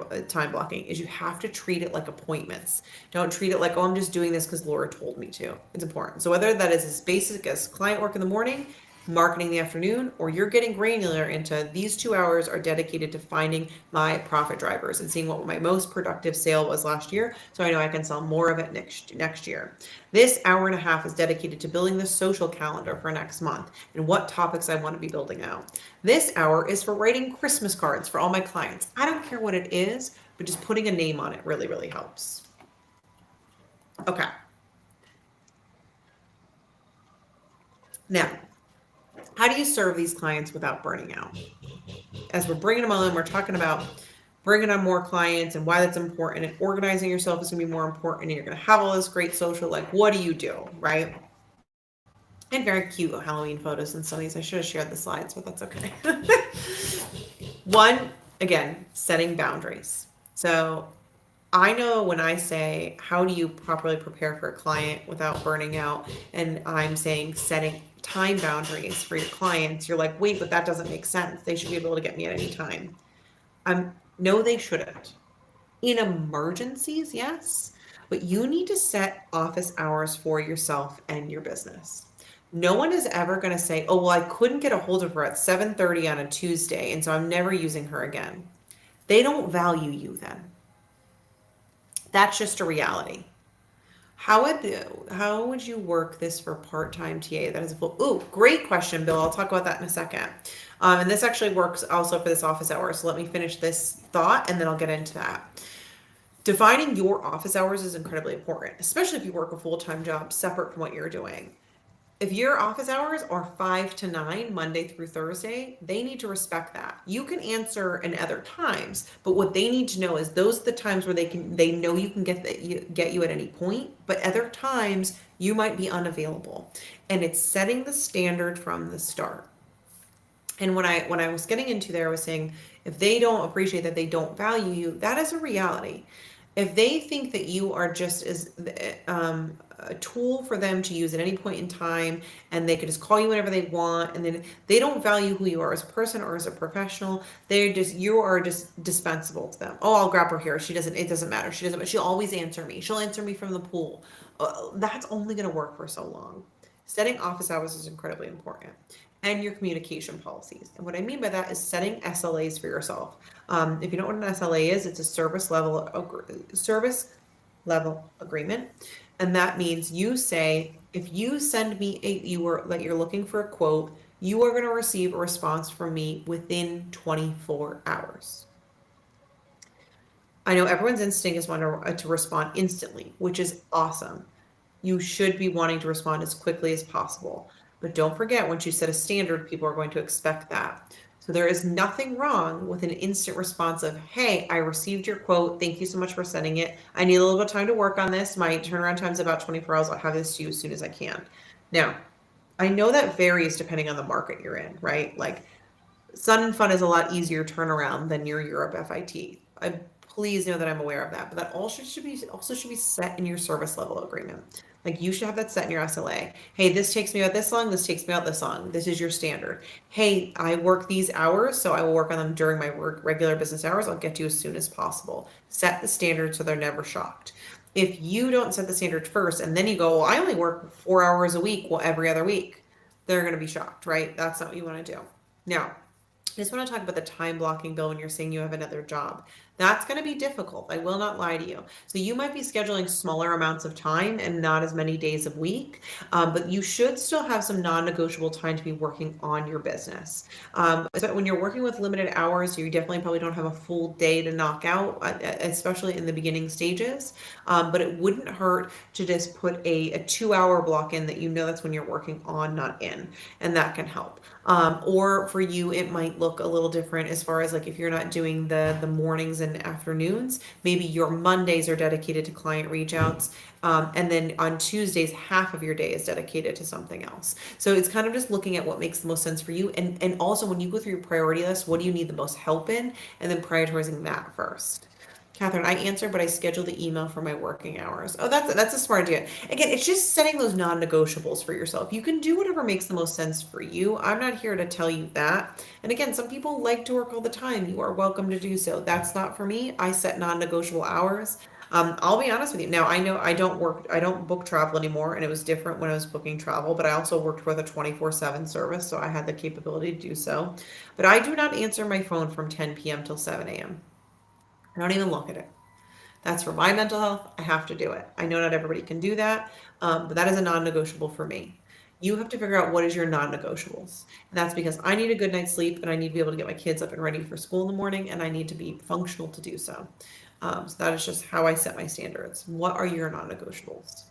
[SPEAKER 1] blocking is you have to treat it like appointments. Don't treat it like, oh, I'm just doing this because Laura told me to. It's important. So whether that is as basic as client work in the morning, marketing in the afternoon, or you're getting granular into these 2 hours are dedicated to finding my profit drivers and seeing what my most productive sale was last year, so I know I can sell more of it next year. This hour and a half is dedicated to building the social calendar for next month and what topics I want to be building out. This hour is for writing Christmas cards for all my clients. I don't care what it is, but just putting a name on it really, really helps. Okay. Now, how do you serve these clients without burning out? As we're bringing them on, we're talking about bringing on more clients and why that's important, and organizing yourself is going to be more important, and you're going to have all this great social, like, what do you do, right? And very cute Halloween photos and studies. I should have shared the slides, but that's okay. One, again, setting boundaries. So I know when I say, how do you properly prepare for a client without burning out? And I'm saying setting time boundaries for your clients. You're like, wait, but that doesn't make sense. They should be able to get me at any time. No, they shouldn't. In emergencies, yes, but you need to set office hours for yourself and your business. No one is ever going to say, oh, well, I couldn't get a hold of her at 7:30 on a Tuesday, and so I'm never using her again. They don't value you then. That's just a reality. How would you work this for part-time TA that is a full? Ooh, great question, Bill. I'll talk about that in a second. And this actually works also for this office hour. So let me finish this thought and then I'll get into that. Defining your office hours is incredibly important, especially if you work a full-time job separate from what you're doing. If your office hours are 5 to 9, Monday through Thursday, they need to respect that. You can answer in other times, but what they need to know is those are the times where they know you can get you at any point, but other times you might be unavailable. And it's setting the standard from the start. And when I was getting into there, I was saying, if they don't appreciate that, they don't value you, that is a reality. If they think that you are just as a tool for them to use at any point in time, and they can just call you whenever they want, and then they don't value who you are as a person or as a professional, you are just dispensable to them. Oh, I'll grab her here. It doesn't matter. She'll always answer me. She'll answer me from the pool. That's only going to work for so long. Setting office hours is incredibly important, and your communication policies. And what I mean by that is setting SLAs for yourself. If you don't know what an SLA is, it's a service level agreement, and that means you say, if you send me that you're looking for a quote, you are going to receive a response from me within 24 hours. I know everyone's instinct is to respond instantly, which is awesome. You should be wanting to respond as quickly as possible. But don't forget, once you set a standard, people are going to expect that. So there is nothing wrong with an instant response of, hey, I received your quote. Thank you so much for sending it. I need a little bit of time to work on this. My turnaround time is about 24 hours. I'll have this to you as soon as I can. Now, I know that varies depending on the market you're in, right? Like Sun and Fun is a lot easier turnaround than your Europe FIT. Please know that I'm aware of that, but that also should be set in your service level agreement. Like you should have that set in your SLA. Hey, this takes me out this long. This takes me out this long. This is your standard. Hey, I work these hours, so I will work on them during my regular business hours. I'll get to you as soon as possible. Set the standard so they're never shocked. If you don't set the standard first and then you go, well, I only work 4 hours a week, well, every other week. they're going to be shocked, right? That's not what you want to do. Now, I just want to talk about the time blocking, Bill, when you're saying you have another job. That's going to be difficult. I will not lie to you. So you might be scheduling smaller amounts of time and not as many days a week, but you should still have some non-negotiable time to be working on your business. So when you're working with limited hours, you definitely probably don't have a full day to knock out, especially in the beginning stages. But it wouldn't hurt to just put a 2 hour block in that you know that's when you're working on, not in, and that can help. Or for you, it might look a little different as far as like if you're not doing the mornings and afternoons, maybe your Mondays are dedicated to client reach outs. And then on Tuesdays, half of your day is dedicated to something else. So it's kind of just looking at what makes the most sense for you. And also when you go through your priority list, what do you need the most help in? And then prioritizing that first. Catherine, I answered, but I scheduled the email for my working hours. Oh, that's a smart idea. Again, it's just setting those non-negotiables for yourself. You can do whatever makes the most sense for you. I'm not here to tell you that. And again, some people like to work all the time. You are welcome to do so. That's not for me. I set non-negotiable hours. I'll be honest with you. Now, I know I don't book travel anymore, and it was different when I was booking travel, but I also worked with a 24/7 service, so I had the capability to do so. But I do not answer my phone from 10 p.m. till 7 a.m. I don't even look at it. That's for my mental health. I have to do it. I know not everybody can do that, but that is a non-negotiable for me. You have to figure out what is your non-negotiables. And that's because I need a good night's sleep and I need to be able to get my kids up and ready for school in the morning and I need to be functional to do so. So that is just how I set my standards. What are your non-negotiables?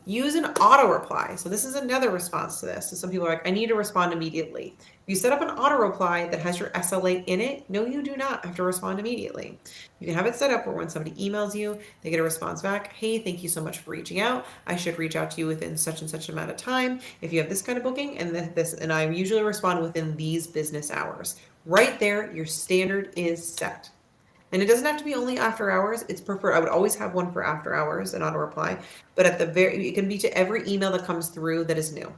[SPEAKER 1] Use an auto reply. So this is another response to this. So some people are like, I need to respond immediately. If you set up an auto reply that has your SLA in it, no, you do not have to respond immediately. You can have it set up where when somebody emails you, they get a response back. Hey, thank you so much for reaching out. I should reach out to you within such and such amount of time. If you have this kind of booking and this, and I usually respond within these business hours. Right there, your standard is set. And it doesn't have to be only after hours. It's preferred. I would always have one for after hours, an auto reply. But at the very, it can be to every email that comes through that is new.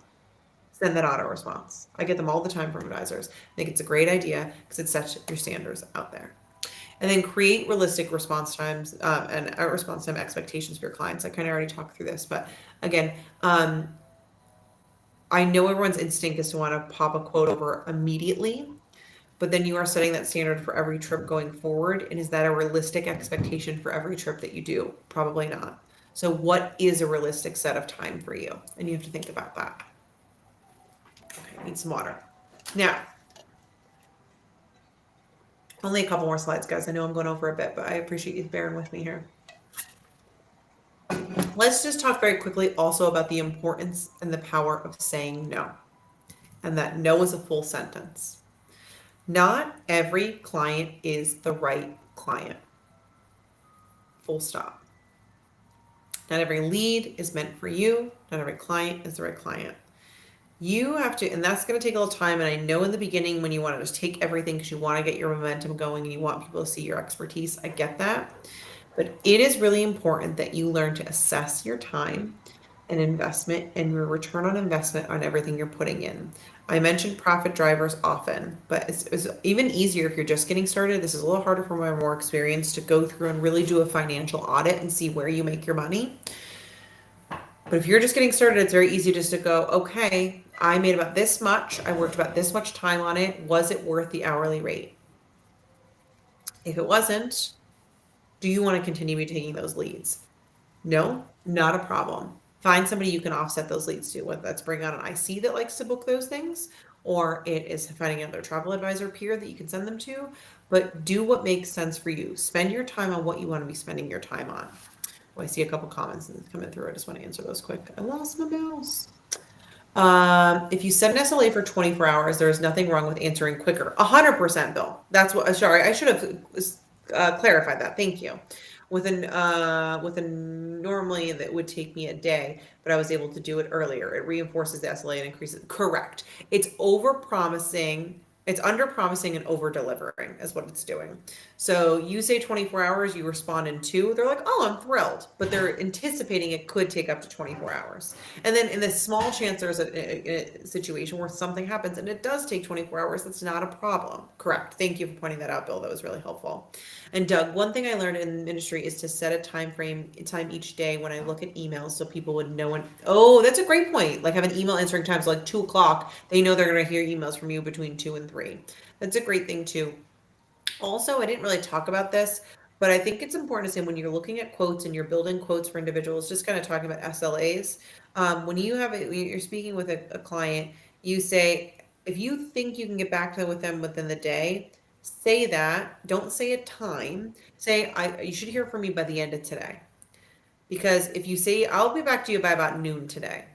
[SPEAKER 1] Send that auto response. I get them all the time from advisors. I think it's a great idea because it sets your standards out there. And then create realistic response times and response time expectations for your clients. I kind of already talked through this, but again, I know everyone's instinct is to want to pop a quote over immediately, but then you are setting that standard for every trip going forward. And is that a realistic expectation for every trip that you do? Probably not. So what is a realistic set of time for you? And you have to think about that. Okay, need some water. Now, only a couple more slides, guys. I know I'm going over a bit, but I appreciate you bearing with me here. Let's just talk very quickly also about the importance and the power of saying no. And that no is a full sentence. Not every client is the right client. Full stop. Not every lead is meant for you. Not every client is the right client. You have to, and that's going to take a little time. And I know in the beginning when you want to just take everything because you want to get your momentum going and you want people to see your expertise, I get that. But it is really important that you learn to assess your time and investment and your return on investment on everything you're putting in. I mentioned profit drivers often, but it's even easier if you're just getting started. This is a little harder for my more experienced to go through and really do a financial audit and see where you make your money. But if you're just getting started, it's very easy just to go, okay, I made about this much. I worked about this much time on it. Was it worth the hourly rate? If it wasn't, do you want to continue taking those leads? No, not a problem. Find somebody you can offset those leads to, whether that's bring on an IC that likes to book those things, or it is finding another travel advisor peer that you can send them to. But do what makes sense for you. Spend your time on what you want to be spending your time on. Oh, I see a couple comments coming through. I just want to answer those quick. I lost my mouse. If you set an SLA for 24 hours, there is nothing wrong with answering quicker. 100%, Bill. That's what. Sorry, I should have clarified that. Thank you. With an normally that would take me a day, but I was able to do it earlier. It reinforces the SLA and increases. Correct. It's over promising. It's under promising and over delivering is what it's doing. So you say 24 hours, you respond in 2. They're like, oh, I'm thrilled. But they're anticipating it could take up to 24 hours. And then in the small chance there's a situation where something happens and it does take 24 hours, that's not a problem. Correct. Thank you for pointing that out, Bill. That was really helpful. And Doug, one thing I learned in the industry is to set a time each day when I look at emails so people would know when. Oh, that's a great point. Like have an email answering time. So like 2 o'clock, they know they're going to hear emails from you between 2 and 3. That's a great thing too. Also, I didn't really talk about this, but I think it's important to say when you're looking at quotes and you're building quotes for individuals, just kind of talking about SLAs. When you're speaking with a client, you say, if you think you can get back to with them within the day, say that. Don't say a time. Say, you should hear from me by the end of today. Because if you say, I'll be back to you by about noon today,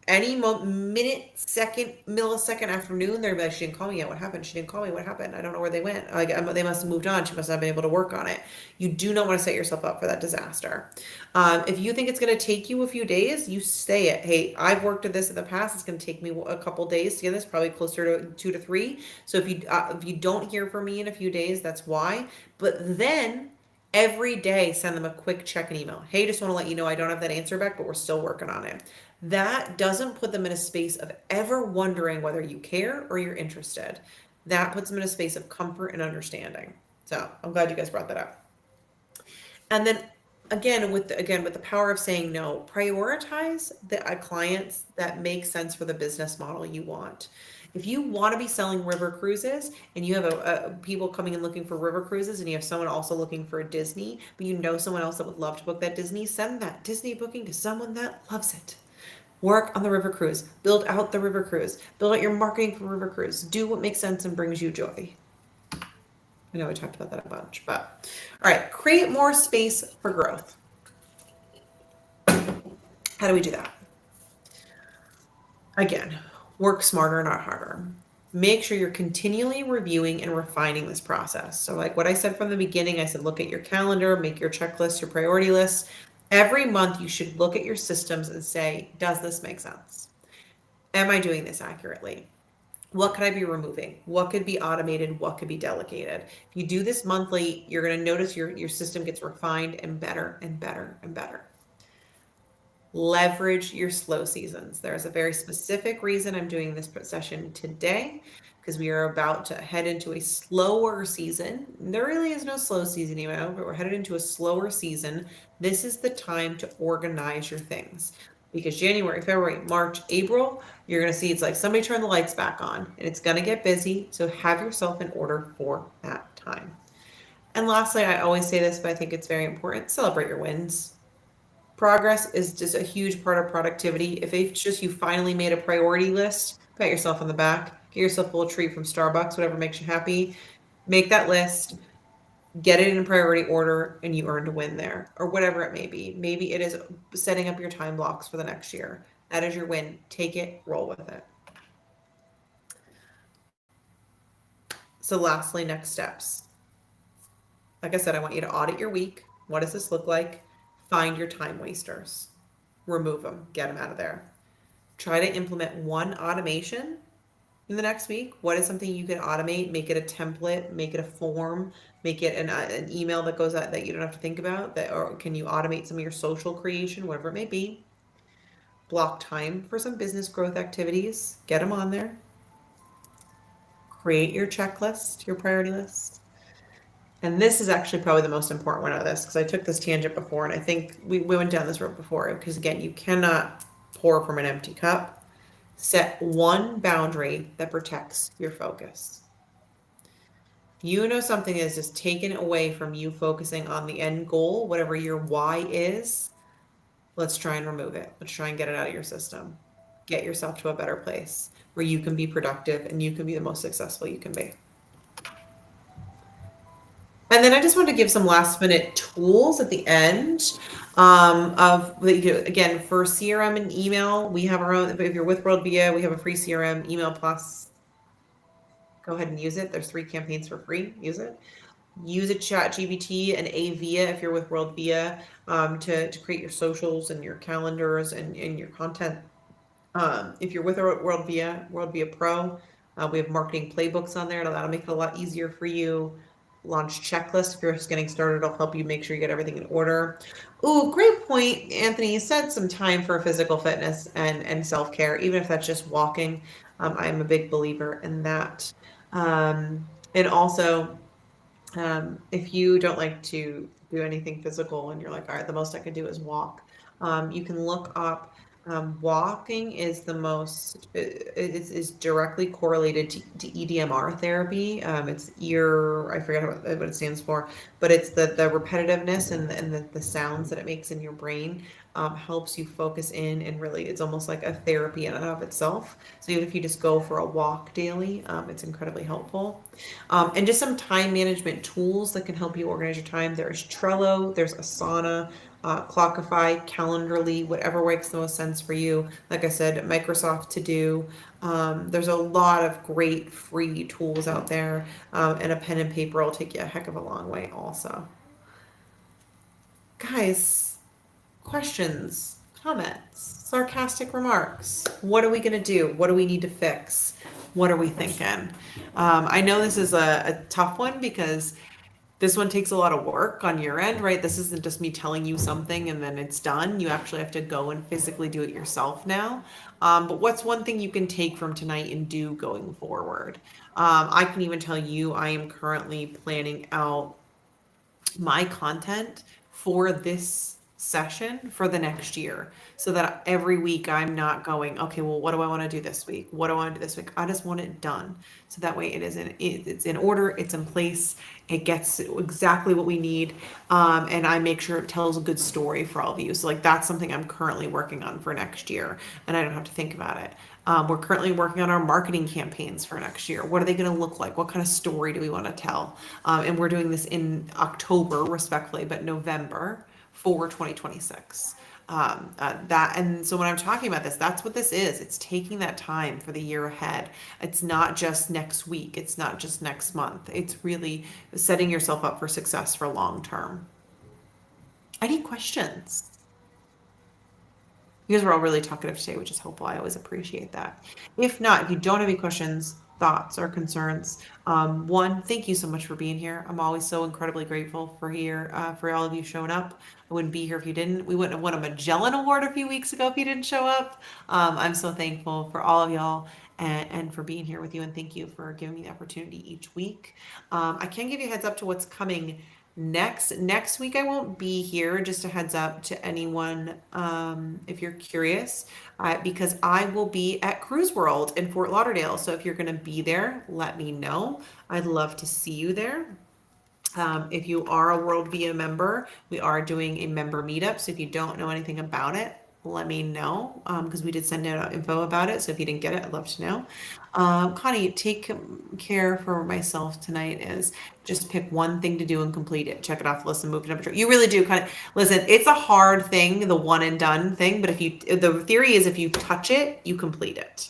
[SPEAKER 1] any minute, second, millisecond after noon, they're like, she didn't call me yet. What happened? She didn't call me. What happened? I don't know where they went. Like they must have moved on. She must not have been able to work on it. You do not want to set yourself up for that disaster. If you think it's going to take you a few days, you say it. Hey, I've worked at this in the past. It's going to take me a couple days to get this, probably closer to 2 to 3. So if you don't hear from me in a few days, that's why. But then every day send them a quick check-in email. Hey, just want to let you know I don't have that answer back, but we're still working on it. That doesn't put them in a space of ever wondering whether you care or you're interested. That puts them in a space of comfort and understanding. So I'm glad you guys brought that up. And then with the power of saying no, prioritize the clients that make sense for the business model you want. If you want to be selling river cruises and you have people coming and looking for river cruises and you have someone also looking for a Disney, but you know someone else that would love to book that Disney, send that Disney booking to someone that loves it. Work on the river cruise, build out the river cruise, build out your marketing for river cruise, do what makes sense and brings you joy. I know we talked about that a bunch, but all right, create more space for growth. How do we do that? Again, work smarter, not harder. Make sure you're continually reviewing and refining this process. So like what I said from the beginning, I said, look at your calendar, make your checklist, your priority list. Every month you should look at your systems and say, does this make sense? Am I doing this accurately? What could I be removing? What could be automated? What could be delegated? If you do this monthly, you're going to notice your system gets refined and better and better and better. Leverage your slow seasons. There's a very specific reason I'm doing this session today because we are about to head into a slower season. There really is no slow season even, but we're headed into a slower season. This is the time to organize your things because January, February, March, April, you're going to see it's like somebody turn the lights back on and it's going to get busy. So have yourself in order for that time. And lastly, I always say this, but I think it's very important. Celebrate your wins. Progress is just a huge part of productivity. If it's just you finally made a priority list, pat yourself on the back, get yourself a little treat from Starbucks, whatever makes you happy. Make that list, get it in priority order, and you earned a win there, or whatever it may be. Maybe it is setting up your time blocks for the next year. That is your win. Take it, roll with it. So lastly, next steps. Like I said, I want you to audit your week. What does this look like? Find your time wasters, remove them, get them out of there. Try to implement one automation in the next week. What is something you can automate? Make it a template, make it a form, make it an email that goes out that you don't have to think about. Or can you automate some of your social creation, whatever it may be? Block time for some business growth activities. Get them on there. Create your checklist, your priority list. And this is actually probably the most important one out of this because I took this tangent before and I think we went down this road before because again, you cannot pour from an empty cup. Set one boundary that protects your focus. You know something is just taken away from you focusing on the end goal, whatever your why is. Let's try and remove it. Let's try and get it out of your system. Get yourself to a better place where you can be productive and you can be the most successful you can be. And then I just wanted to give some last minute tools at the end again, for CRM and email, we have our own. If you're with WorldVia, we have a free CRM, Email Plus. Go ahead and use it. There's 3 campaigns for free. Use it. Use a ChatGPT and Avia if you're with WorldVia to create your socials and your calendars and your content. If you're with WorldVia Pro, We have marketing playbooks on there. That'll make it a lot easier for you. Launch checklist. If you're just getting started, it'll help you make sure you get everything in order. Ooh, great point, Anthony. You set some time for physical fitness and self-care, even if that's just walking. I'm a big believer in that. And also, if you don't like to do anything physical and you're like, all right, the most I can do is walk, you can look up. Walking is the most is directly correlated to EDMR therapy. It's ear, I forget what it stands for, but it's the repetitiveness and the sounds that it makes in your brain helps you focus in, and really it's almost like a therapy in and of itself. So even if you just go for a walk daily, it's incredibly helpful. And just some time management tools that can help you organize your time. There's Trello, there's Asana, Clockify, Calendarly, whatever makes the most sense for you. Like I said, Microsoft To Do. There's a lot of great free tools out there, and a pen and paper will take you a heck of a long way also. Guys, questions, comments, sarcastic remarks. What are we going to do? What do we need to fix? What are we thinking? I know this is a tough one because this one takes a lot of work on your end, right? This isn't just me telling you something and then it's done. You actually have to go and physically do it yourself now. But what's one thing you can take from tonight and do going forward? I can even tell you I am currently planning out my content for this session for the next year, so that every week I'm not going, okay, well, what do I want to do this week? What do I want to do this week? I just want it done. So that way it's in order, it's in place, it gets exactly what we need. And I make sure it tells a good story for all of you. So like that's something I'm currently working on for next year, and I don't have to think about it. We're currently working on our marketing campaigns for next year. What are they going to look like? What kind of story do we want to tell? And we're doing this in October, respectfully, but November for 2026. And so when I'm talking about this, that's what this is. It's taking that time for the year ahead. It's not just next week. It's not just next month. It's really setting yourself up for success for long term. Any questions? You guys were all really talkative today, which is helpful. I always appreciate that. If not, if you don't have any questions, thoughts, or concerns, one, thank you so much for being here. I'm always so incredibly grateful for all of you showing up. I wouldn't be here if you didn't. We wouldn't have won a Magellan Award a few weeks ago if you didn't show up. I'm so thankful for all of y'all and for being here with you. And thank you for giving me the opportunity each week. I can give you a heads up to what's coming next week. I won't be here, just a heads up to anyone, if you're curious, because I will be at Cruise World in Fort Lauderdale. So if you're going to be there, let me know. I'd love to see you there. If you are a WorldVia member, we are doing a member meetup. So if you don't know anything about it, let me know, because we did send out info about it. So if you didn't get it, I'd love to know. Connie, take care for myself tonight is just pick one thing to do and complete it. Check it off, listen, move to number two. You really do kind of listen. It's a hard thing, the one and done thing, but the theory is if you touch it, you complete it.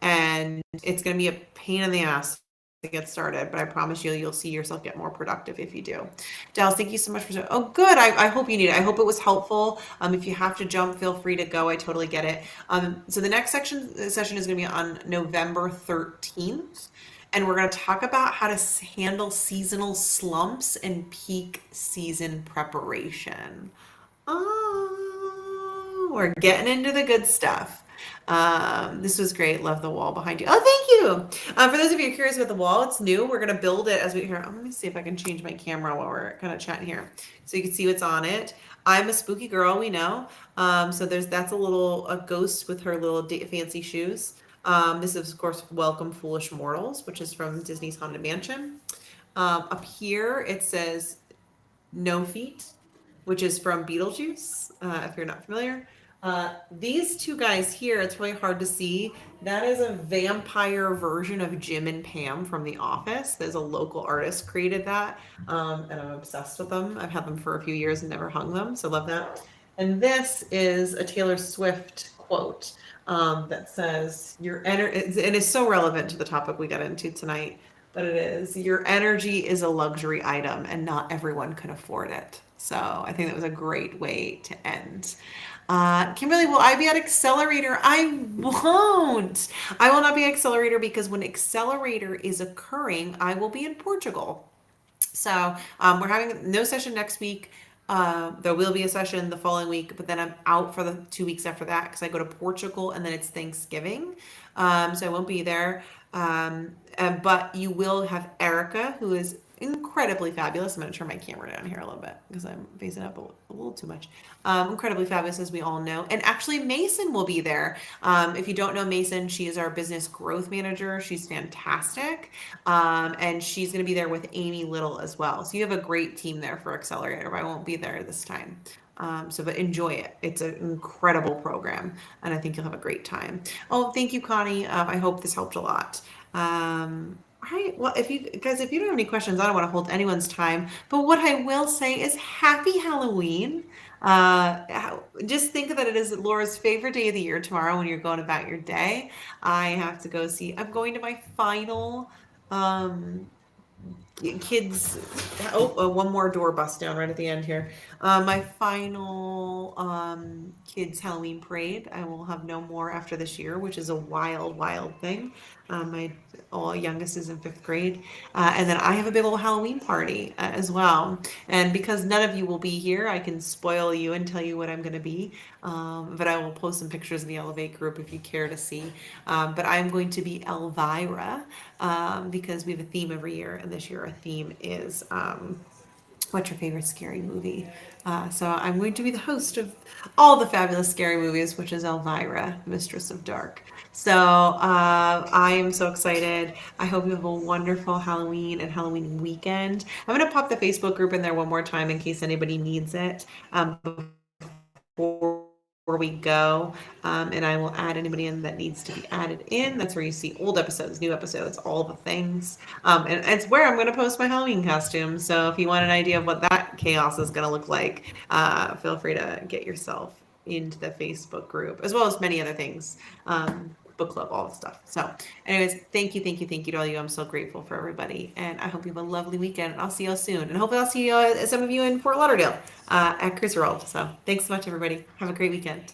[SPEAKER 1] And it's going to be a pain in the ass to get started, but I promise you'll see yourself get more productive if you do. Dallas, thank you so much for. Oh, good. I hope you need it. I hope it was helpful. If you have to jump, feel free to go. I totally get it. So the next session is going to be on November 13th. And we're going to talk about how to handle seasonal slumps and peak season preparation. Oh, we're getting into the good stuff. This was great. Love the wall behind you. Oh, thank you. For those of you curious about the wall, it's new. We're going to build it as we here. Let me see if I can change my camera while we're kind of chatting here so you can see what's on it. I'm a spooky girl, we know. So that's a ghost with her little fancy shoes. This is, of course, Welcome Foolish Mortals, which is from Disney's Haunted Mansion. Up here, it says No Feet, which is from Beetlejuice, if you're not familiar. These two guys here, it's really hard to see. That is a vampire version of Jim and Pam from The Office. There's a local artist created that, and I'm obsessed with them. I've had them for a few years and never hung them, so love that. And this is a Taylor Swift quote that says, and it's so relevant to the topic we got into tonight, but it is, your energy is a luxury item and not everyone can afford it. So I think that was a great way to end. Kimberly, will I be at Accelerator? I won't. I will not be at Accelerator because when Accelerator is occurring, I will be in Portugal. So we're having no session next week. There will be a session the following week, but then I'm out for the 2 weeks after that because I go to Portugal and then it's Thanksgiving. So I won't be there. But you will have Erica, who is incredibly fabulous. I'm going to turn my camera down here a little bit because I'm facing up a little too much. Incredibly fabulous, as we all know. And actually, Mason will be there. If you don't know Mason, she is our business growth manager. She's fantastic. And she's going to be there with Amy Little as well. So you have a great team there for Accelerator. I won't be there this time. But enjoy it. It's an incredible program, and I think you'll have a great time. Oh, thank you, Connie. I hope this helped a lot. All right. Well, if you guys, if you don't have any questions, I don't want to hold anyone's time. But what I will say is happy Halloween. Just think that it is Laura's favorite day of the year tomorrow when you're going about your day. I have to go see, I'm going to my final um, kids. One more door bust down right at the end here. My final kids Halloween parade. I will have no more after this year, which is a wild, wild thing. My youngest is in 5th grade, and then I have a big old Halloween party as well. And because none of you will be here, I can spoil you and tell you what I'm going to be. But I will post some pictures in the Elevate group if you care to see. But I'm going to be Elvira because we have a theme every year, and this year our theme is what's your favorite scary movie? So I'm going to be the host of all the fabulous scary movies, which is Elvira, Mistress of Dark. So I am so excited. I hope you have a wonderful Halloween and Halloween weekend. I'm going to pop the Facebook group in there one more time in case anybody needs it before we go. And I will add anybody in that needs to be added in. That's where you see old episodes, new episodes, all the things. And it's where I'm going to post my Halloween costume. So if you want an idea of what that chaos is going to look like, feel free to get yourself into the Facebook group, as well as many other things. Book club, all the stuff. So anyways, thank you to all you. I'm so grateful for everybody. And I hope you have a lovely weekend. And I'll see you all soon. And hopefully I'll see you, some of you in Fort Lauderdale at Cruise World. So thanks so much, everybody. Have a great weekend.